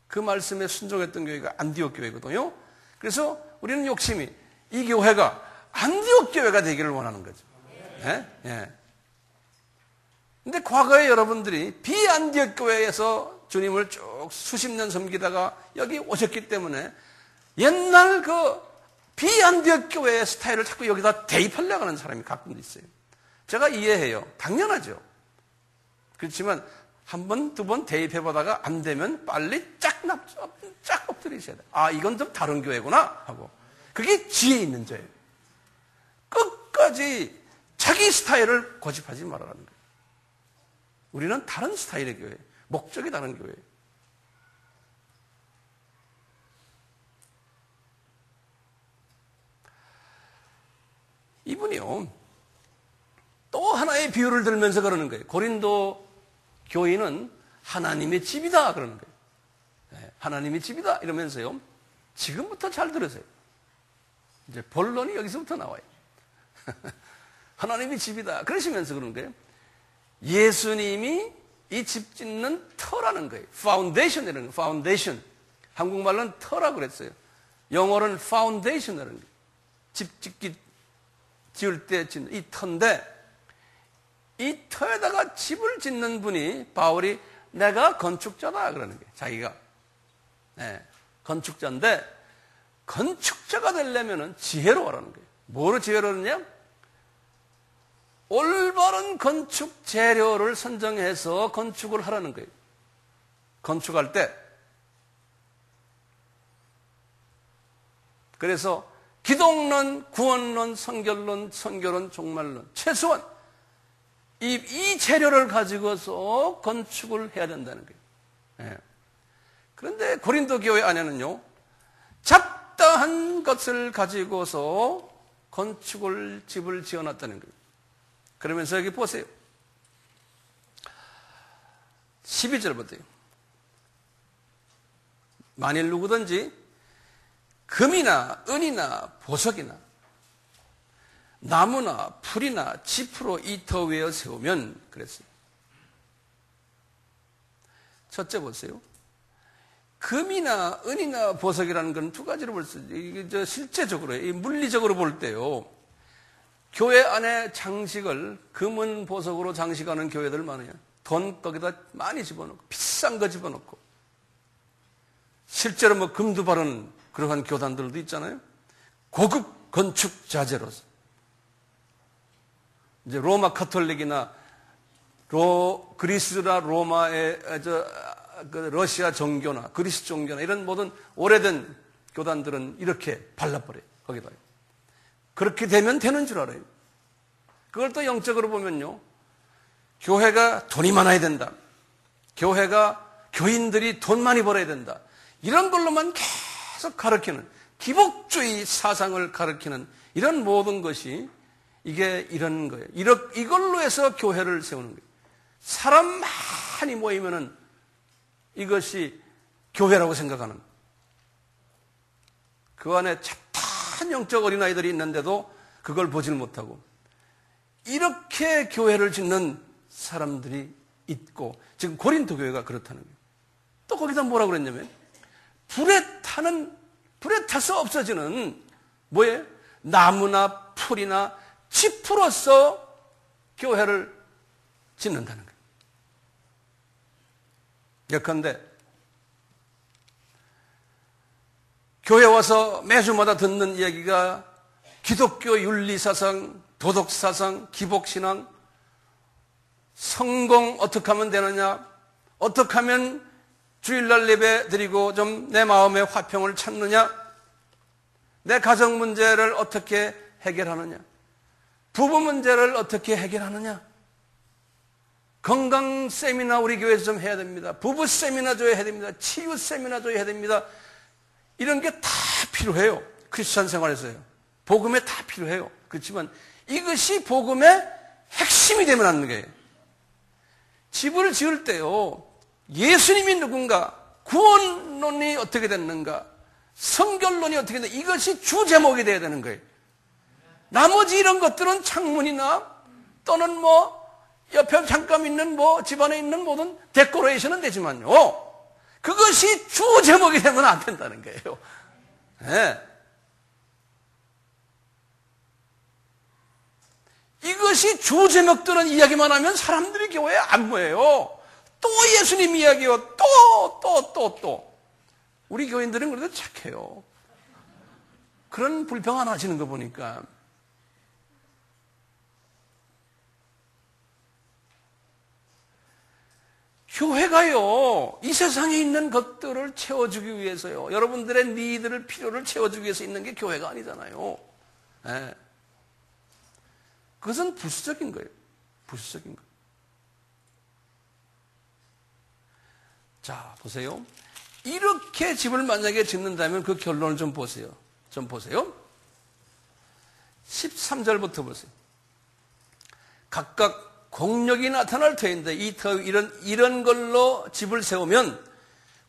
[SPEAKER 1] 그 말씀에 순종했던 교회가 안디옥 교회거든요. 그래서 우리는 욕심이 이 교회가 안디옥 교회가 되기를 원하는 거죠. 네? 네. 근데 과거에 여러분들이 비안디옥 교회에서 주님을 쭉 수십 년 섬기다가 여기 오셨기 때문에 옛날 비안디옥 교회의 스타일을 자꾸 여기다 대입하려고 하는 사람이 가끔도 있어요. 제가 이해해요. 당연하죠. 그렇지만 한 번, 두 번 대입해보다가 안 되면 빨리 쫙 엎드리셔야 돼요. 아, 이건 좀 다른 교회구나 하고. 그게 지혜 있는 자예요. 끝까지 자기 스타일을 고집하지 말아라는 거예요. 우리는 다른 스타일의 교회, 목적이 다른 교회. 이분이요, 또 하나의 비유를 들면서 그러는 거예요. 고린도 교인은 하나님의 집이다 그러는 거예요. 네, 하나님의 집이다 이러면서요, 지금부터 잘 들으세요. 이제 본론이 여기서부터 나와요. 하나님이 집이다. 그러시면서 그런 거예요. 예수님이 이 집 짓는 터라는 거예요. 파운데이션이라는 거예요. 파운데이션. 한국말로는 터라고 그랬어요. 영어로는 파운데이션이라는 거예요. 집 지을 때 짓는 이 터인데, 이 터에다가 집을 짓는 분이 바울이 내가 건축자다 그러는 거예요. 자기가. 네, 건축자인데, 건축자가 되려면 지혜로워라는 거예요. 뭐로 지혜로웠냐? 올바른 건축 재료를 선정해서 건축을 하라는 거예요. 건축할 때. 그래서 기독론, 구원론, 성결론, 선교론, 종말론, 최소한 이 재료를 가지고서 건축을 해야 된다는 거예요. 예. 그런데 고린도 교회 안에는요, 잡다한 것을 가지고서 집을 지어놨다는 거예요. 그러면서 여기 보세요. 12절부터요. 만일 누구든지 금이나 은이나 보석이나 나무나 풀이나 짚으로 이 터 위에 세우면 그랬어요. 첫째 보세요. 금이나 은이나 보석이라는 건 두 가지로 볼 수 있어요. 이게 실제적으로, 물리적으로 볼 때요. 교회 안에 장식을 금은 보석으로 장식하는 교회들 많아요. 돈 거기다 많이 집어넣고, 비싼 거 집어넣고. 실제로 뭐 금도 바른 그러한 교단들도 있잖아요. 고급 건축 자재로서. 이제 로마 카톨릭이나 그리스나 로마의 러시아 종교나 그리스 종교나 이런 모든 오래된 교단들은 이렇게 발라버려요. 거기다가. 그렇게 되면 되는 줄 알아요. 그걸 또 영적으로 보면요. 교회가 돈이 많아야 된다. 교인들이 돈 많이 벌어야 된다. 이런 걸로만 계속 가르치는, 기복주의 사상을 가르치는 이런 모든 것이 이게 이런 거예요. 이걸로 해서 교회를 세우는 거예요. 사람 많이 모이면은 이것이 교회라고 생각하는. 그 안에 착한 영적 어린아이들이 있는데도 그걸 보질 못하고 이렇게 교회를 짓는 사람들이 있고, 지금 고린도 교회가 그렇다는 거예요. 또 거기다 뭐라고 그랬냐면 불에 타서 없어지는 뭐예요? 나무나 풀이나 짚으로서 교회를 짓는다는 거예요. 예컨대 교회 와서 매주마다 듣는 이야기가 기독교 윤리사상, 도덕사상, 기복신앙, 성공 어떻게 하면 되느냐, 어떻게 하면 주일날 예배 드리고 좀 내 마음의 화평을 찾느냐, 내 가정 문제를 어떻게 해결하느냐, 부부 문제를 어떻게 해결하느냐, 건강 세미나 우리 교회에서 좀 해야 됩니다. 부부 세미나 줘야 해야 됩니다. 치유 세미나 줘야 해야 됩니다. 이런 게 다 필요해요. 크리스찬 생활에서요. 복음에 다 필요해요. 그렇지만 이것이 복음의 핵심이 되면 안 되는 거예요. 집을 지을 때요, 예수님이 누군가, 구원론이 어떻게 됐는가, 성결론이 어떻게 됐는가, 이것이 주제목이 돼야 되는 거예요. 나머지 이런 것들은 창문이나 또는 뭐 옆에 잠깐 있는 뭐 집안에 있는 모든 데코레이션은 되지만요, 그것이 주제목이 되면 안 된다는 거예요. 네. 이것이 주제목들은 이야기만 하면 사람들이 교회에 안 모여요. 또 예수님 이야기요. 또. 우리 교인들은 그래도 착해요. 그런 불평 안 하시는 거 보니까. 교회가요, 이 세상에 있는 것들을 채워주기 위해서요, 여러분들의 니들을, 필요를 채워주기 위해서 있는 게 교회가 아니잖아요. 네. 그것은 부수적인 거예요. 부수적인 거. 자, 보세요. 이렇게 집을 만약에 짓는다면 그 결론을 좀 보세요. 13절부터 보세요. 각각 공력이 나타날 터인데 이런 걸로 집을 세우면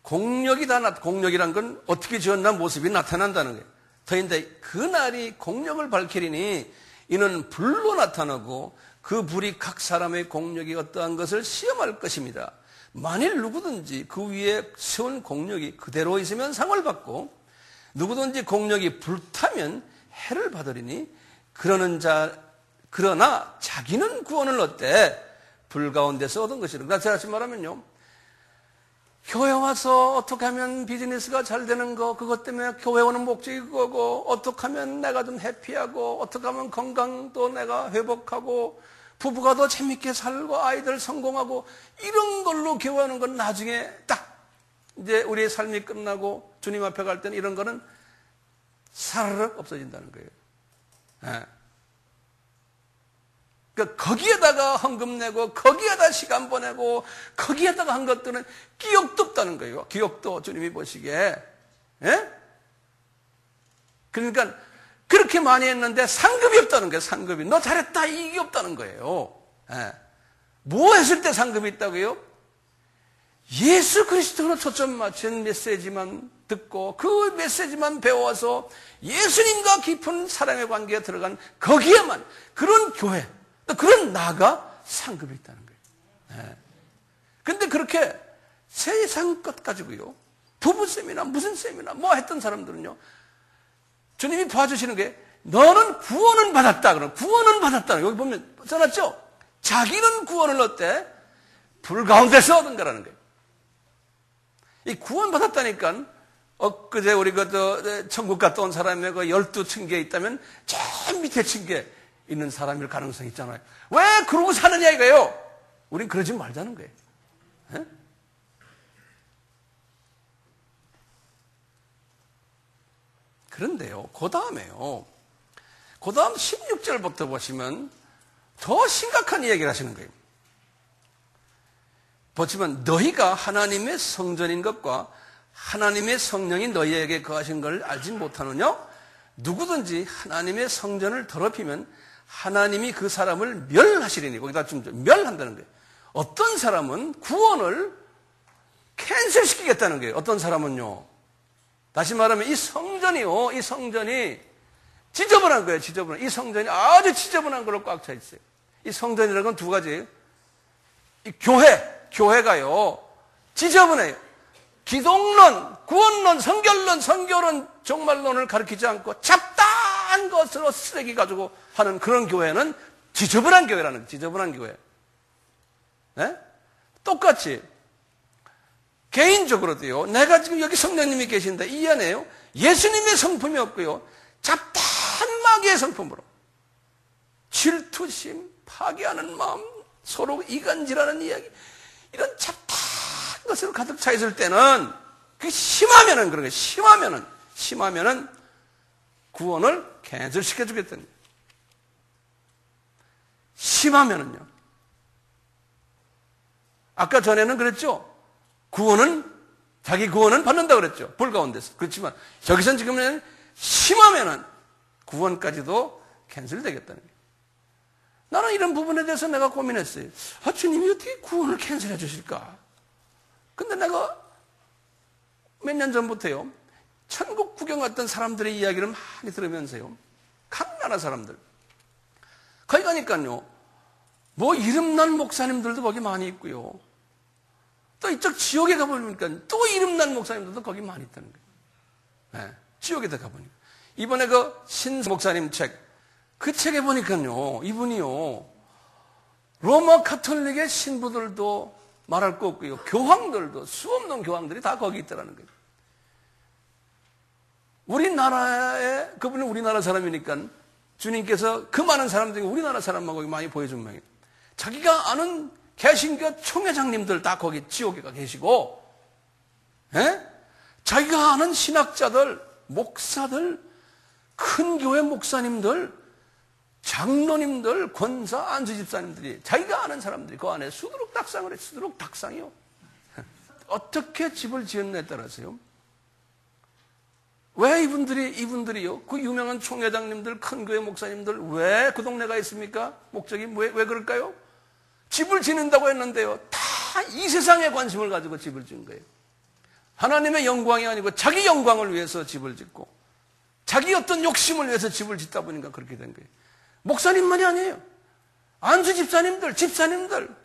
[SPEAKER 1] 공력이란 건 어떻게 지었나 모습이 나타난다는 거예요. 터인데 그날이 공력을 밝히리니 이는 불로 나타나고 그 불이 각 사람의 공력이 어떠한 것을 시험할 것입니다. 만일 누구든지 그 위에 세운 공력이 그대로 있으면 상을 받고 누구든지 공력이 불타면 해를 받으리니 그러나 자기는 구원을 얻되 불 가운데서 얻은 것이라. 그러니까 다시 말하면요, 교회 와서 어떻게 하면 비즈니스가 잘 되는 거, 그것 때문에 교회 오는 목적이 그거고, 어떻게 하면 내가 좀 해피하고, 어떻게 하면 건강도 내가 회복하고, 부부가 더 재밌게 살고, 아이들 성공하고, 이런 걸로 교회 오는 건 나중에 딱 이제 우리의 삶이 끝나고 주님 앞에 갈 때는 이런 거는 사르륵 없어진다는 거예요. 네. 그러니까 거기에다가 헌금 내고 거기에다 시간 보내고 거기에다가 한 것들은 기억도 없다는 거예요. 기억도 주님이 보시기에. 예? 그러니까 그렇게 많이 했는데 상급이 없다는 거예요. 상급이. 너 잘했다 이게 없다는 거예요. 예. 뭐 했을 때 상급이 있다고요? 예수 그리스도로 초점 맞춘 메시지만 듣고 그 메시지만 배워서 예수님과 깊은 사랑의 관계에 들어간 거기에만 그런 교회, 그런 나가 상급이 있다는 거예요. 그런데 그렇게 세상 것 가지고요, 부부 세미나 무슨 세미나 뭐 했던 사람들은요, 주님이 봐주시는 게 너는 구원은 받았다. 그럼 구원은 받았다. 여기 보면 써놨죠? 자기는 구원을 얻되 불 가운데서 얻은 거라는 거예요. 이 구원 받았다니까, 엊그제 우리 천국 갔다 온 사람이 12층계에 있다면 저 밑에 층계에 있는 사람일 가능성이 있잖아요. 왜 그러고 사느냐 이거예요. 우린 그러지 말자는 거예요. 에? 그런데요, 그 다음에요, 그 다음 16절부터 보시면 더 심각한 이야기를 하시는 거예요. 보시면 너희가 하나님의 성전인 것과 하나님의 성령이 너희에게 거하신 걸 알지 못하느냐? 누구든지 하나님의 성전을 더럽히면 하나님이 그 사람을 멸하시리니. 거기다 좀 멸한다는 거예요. 어떤 사람은 구원을 캔슬시키겠다는 거예요. 어떤 사람은요, 다시 말하면 이 성전이요, 이 성전이 지저분한 거예요. 지저분한. 이 성전이 아주 지저분한 걸로 꽉 차 있어요. 이 성전이라는 건 두 가지예요. 이 교회가요 지저분해요. 기독론, 구원론, 성결론, 성교론, 종말론을 가르치지 않고 잡다한 것으로 쓰레기 가지고 하는 그런 교회는 지저분한 교회라는 거예요. 지저분한 교회. 네? 똑같이 개인적으로도요, 내가 지금 여기 성령님이 계신데 이 안에요 예수님의 성품이 없고요, 잡다한 마귀의 성품으로 질투심, 파괴하는 마음, 서로 이간질하는 이야기, 이런 잡다한 것으로 가득 차 있을 때는, 그게 심하면은 그런 거예요. 심하면은 구원을 캔슬시켜 주겠다는 거예요. 심하면은요. 아까 전에는 그랬죠. 자기 구원은 받는다 그랬죠. 불 가운데서. 그렇지만 여기서는 지금은 심하면은 구원까지도 캔슬되겠다는 거예요. 나는 이런 부분에 대해서 내가 고민했어요. 주님이 어떻게 구원을 캔슬해 주실까? 근데 내가 몇 년 전부터요, 천국 구경 갔던 사람들의 이야기를 많이 들으면서요, 각 나라 사람들, 거기 가니까요, 뭐 이름난 목사님들도 거기 많이 있고요, 또 이쪽 지옥에 가보니까 또 이름난 목사님들도 거기 많이 있다는 거예요. 네, 지옥에 가보니까. 이번에 그 신 목사님 그 책에 보니까요, 이분이요, 로마 카톨릭의 신부들도 말할 거 없고요, 교황들도, 수없는 교황들이 다 거기 있더라는 거예요. 그분은 우리나라 사람이니까 주님께서 그 많은 사람 중에 우리나라 사람하고 많이 보여준 모양이에요. 자기가 아는 개신교 총회장님들 다 거기 지옥에 가 계시고, 자기가 아는 신학자들, 목사들, 큰 교회 목사님들, 장로님들, 권사, 안수집사님들이, 자기가 아는 사람들이 그 안에 수두룩 닭상을 해. 수두룩 닭상이요. 어떻게 집을 지었냐에 따라서요, 왜 이분들이요, 그 유명한 총회장님들, 큰 교회 목사님들, 왜 그 동네가 있습니까? 목적이 왜 그럴까요? 집을 짓는다고 했는데요, 다 이 세상에 관심을 가지고 집을 지은 거예요. 하나님의 영광이 아니고 자기 영광을 위해서 집을 짓고 자기 어떤 욕심을 위해서 집을 짓다 보니까 그렇게 된 거예요. 목사님만이 아니에요. 안수 집사님들,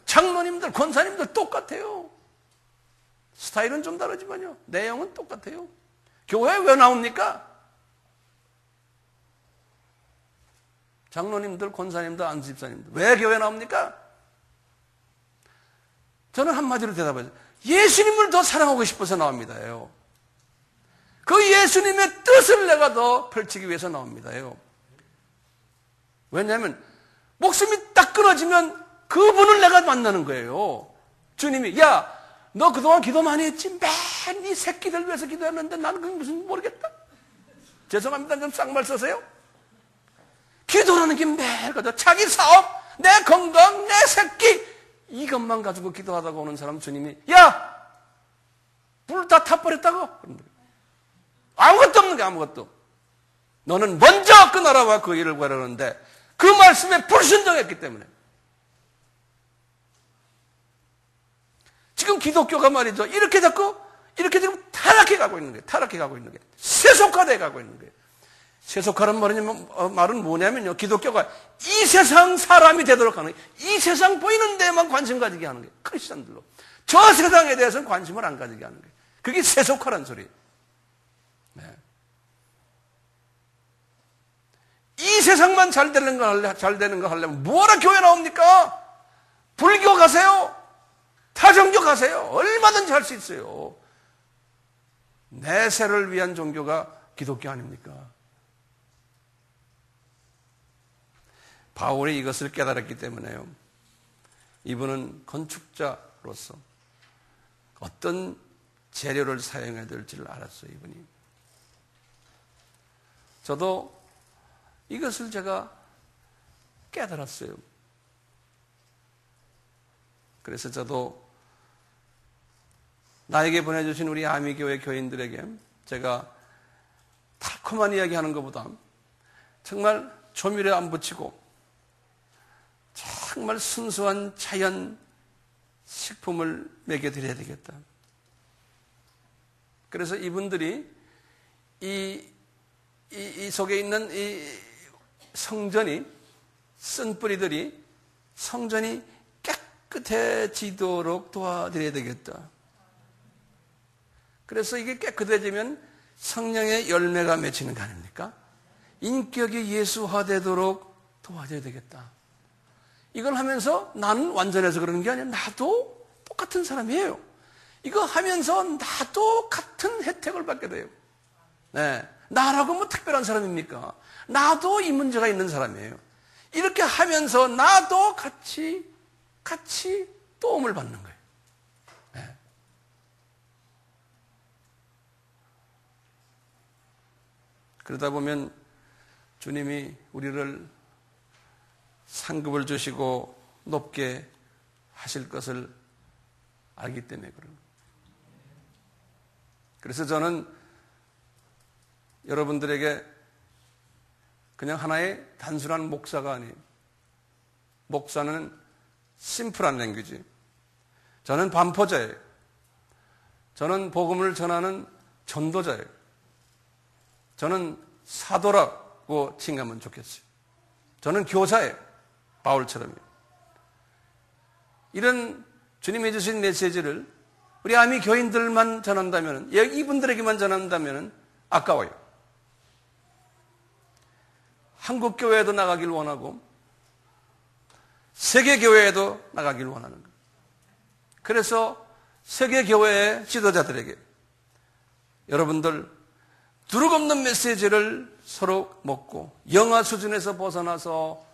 [SPEAKER 1] 장로님들, 권사님들 똑같아요. 스타일은 좀 다르지만요. 내용은 똑같아요. 교회에 왜 나옵니까? 장로님들, 권사님들, 안수 집사님들. 왜 교회에 나옵니까? 저는 한마디로 대답해요. 예수님을 더 사랑하고 싶어서 나옵니다요. 그 예수님의 뜻을 내가 더 펼치기 위해서 나옵니다요. 왜냐하면 목숨이 딱 끊어지면 그분을 내가 만나는 거예요. 주님이 야, 너 그동안 기도 많이 했지? 맨 이 새끼들 위해서 기도했는데 나는 그게 무슨 모르겠다. 죄송합니다. 좀 쌍말 써서요. 기도라는 게 매일 가져. 자기 사업, 내 건강, 내 새끼 이것만 가지고 기도하다가 오는 사람 주님이 야! 불 다 타버렸다고? 아무것도 없는 게 아무것도. 너는 먼저 그 나라와 그 일을 구하려는데 그 말씀에 불순종했기 때문에. 지금 기독교가 말이죠. 이렇게 지금 타락해 가고 있는 거예요. 타락해 가고 있는 거예요. 세속화돼 가고 있는 거예요. 세속화란 말은 뭐냐면요. 기독교가 이 세상 사람이 되도록 하는 거예요. 이 세상 보이는 데만 관심 가지게 하는 거예요. 크리스찬들로. 저 세상에 대해서는 관심을 안 가지게 하는 거예요. 그게 세속화란 소리예요. 네. 이 세상만 잘 되는 거 하려면 뭐하러 교회 나옵니까? 불교 가세요. 타종교 가세요. 얼마든지 할 수 있어요. 내세를 위한 종교가 기독교 아닙니까? 바울이 이것을 깨달았기 때문에요. 이분은 건축자로서 어떤 재료를 사용해야 될지를 알았어요. 이분이. 저도 이것을 제가 깨달았어요. 그래서 저도 나에게 보내주신 우리 아미교회 교인들에게 제가 달콤한 이야기하는 것보다 정말 조미료 안 붙이고 정말 순수한 자연 식품을 먹여드려야 되겠다. 그래서 이분들이 이 속에 있는 이 성전이 쓴 뿌리들이 성전이 깨끗해지도록 도와드려야 되겠다. 그래서 이게 깨끗해지면 성령의 열매가 맺히는 거 아닙니까? 인격이 예수화되도록 도와줘야 되겠다. 이걸 하면서 나는 완전해서 그러는 게 아니라 나도 똑같은 사람이에요. 이거 하면서 나도 같은 혜택을 받게 돼요. 네. 나라고 뭐 특별한 사람입니까? 나도 이 문제가 있는 사람이에요. 이렇게 하면서 나도 같이 도움을 받는 거예요. 네. 그러다 보면 주님이 우리를 상급을 주시고 높게 하실 것을 알기 때문에 그런 거예요. 그래서 저는 여러분들에게 그냥 하나의 단순한 목사가 아니에요. 목사는 심플한 랭귀지. 저는 반포자예요. 저는 복음을 전하는 전도자예요. 저는 사도라고 칭하면 좋겠어요. 저는 교사예요. 바울처럼요. 이런 주님이 주신 메시지를 우리 아미 교인들만 전한다면, 이분들에게만 전한다면 아까워요. 한국 교회에도 나가길 원하고 세계 교회에도 나가길 원하는 거예요. 그래서 세계 교회의 지도자들에게 여러분들 두룩 없는 메시지를 서로 먹고 영아 수준에서 벗어나서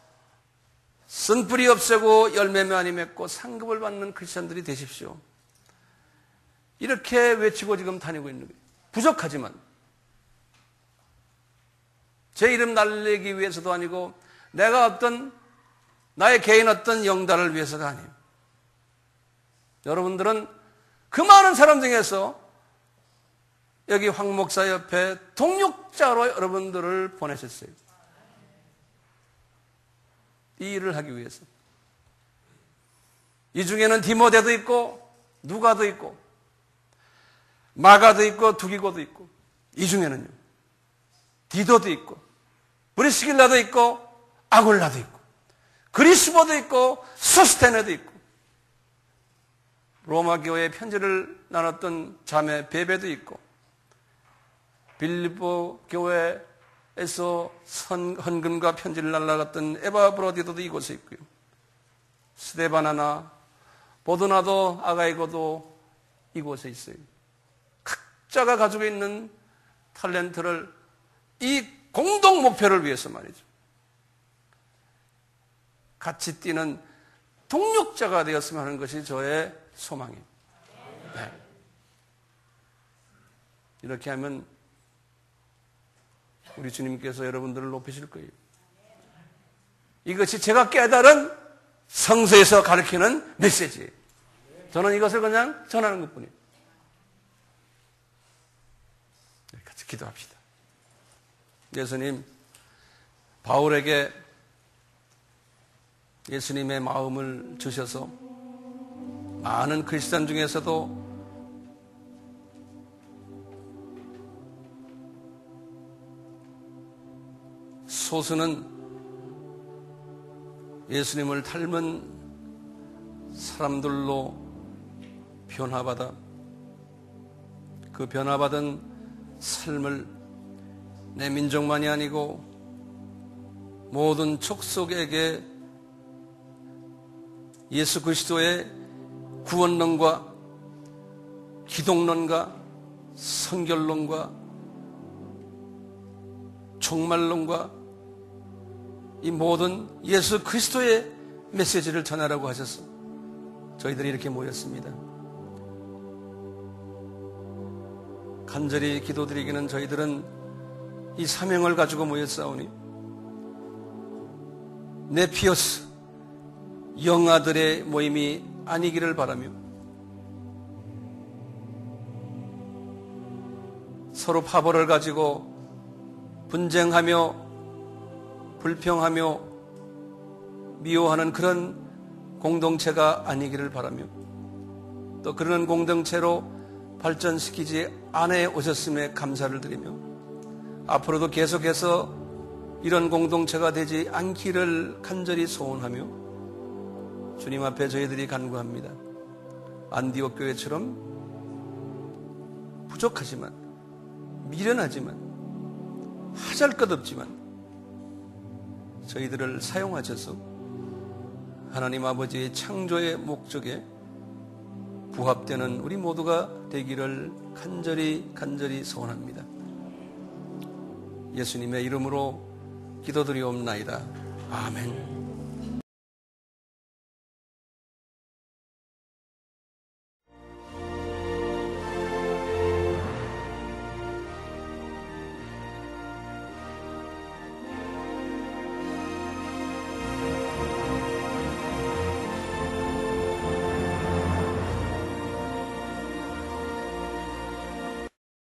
[SPEAKER 1] 쓴뿌리 없애고 열매 많이 맺고 상급을 받는 크리스천들이 되십시오. 이렇게 외치고 지금 다니고 있는 거예요. 부족하지만 제 이름 날리기 위해서도 아니고 내가 나의 개인 어떤 영달을 위해서가 아니에요. 여러분들은 그 많은 사람 중에서 여기 황 목사 옆에 동역자로 여러분들을 보내셨어요. 이 일을 하기 위해서. 이 중에는 디모데도 있고 누가도 있고 마가도 있고 두기고도 있고 이 중에는요 디도도 있고 브리스길라도 있고 아굴라도 있고 그리스보도 있고 소스테네도 있고 로마 교회에 편지를 나눴던 자매 베베도 있고 빌립보 교회에서 헌금과 편지를 날라갔던 에바 브로디도도 이곳에 있고요. 스데바나나 보드나도 아가이고도 이곳에 있어요. 각자가 가지고 있는 탤런트를 이 공동 목표를 위해서 말이죠. 같이 뛰는 동력자가 되었으면 하는 것이 저의 소망입니다. 네. 이렇게 하면 우리 주님께서 여러분들을 높이실 거예요. 이것이 제가 깨달은 성서에서 가르치는 메시지예요. 저는 이것을 그냥 전하는 것뿐이에요. 같이 기도합시다. 예수님, 바울에게 예수님의 마음을 주셔서 많은 크리스찬 중에서도 소수는 예수님을 닮은 사람들로 변화받아 그 변화받은 삶을 내 민족만이 아니고 모든 족속에게 예수 그리스도의 구원론과 기독론과 성결론과 종말론과 이 모든 예수 그리스도의 메시지를 전하라고 하셔서 저희들이 이렇게 모였습니다. 간절히 기도드리기는 저희들은 이 사명을 가지고 모였사오니 네피오스 영아들의 모임이 아니기를 바라며 서로 파벌을 가지고 분쟁하며 불평하며 미워하는 그런 공동체가 아니기를 바라며 또 그런 공동체로 발전시키지 않아 오셨음에 감사를 드리며 앞으로도 계속해서 이런 공동체가 되지 않기를 간절히 소원하며 주님 앞에 저희들이 간구합니다. 안디옥 교회처럼 부족하지만 미련하지만 하잘것없지만 저희들을 사용하셔서 하나님 아버지의 창조의 목적에 부합되는 우리 모두가 되기를 간절히 소원합니다. 예수님의 이름으로 기도드리옵나이다. 아멘.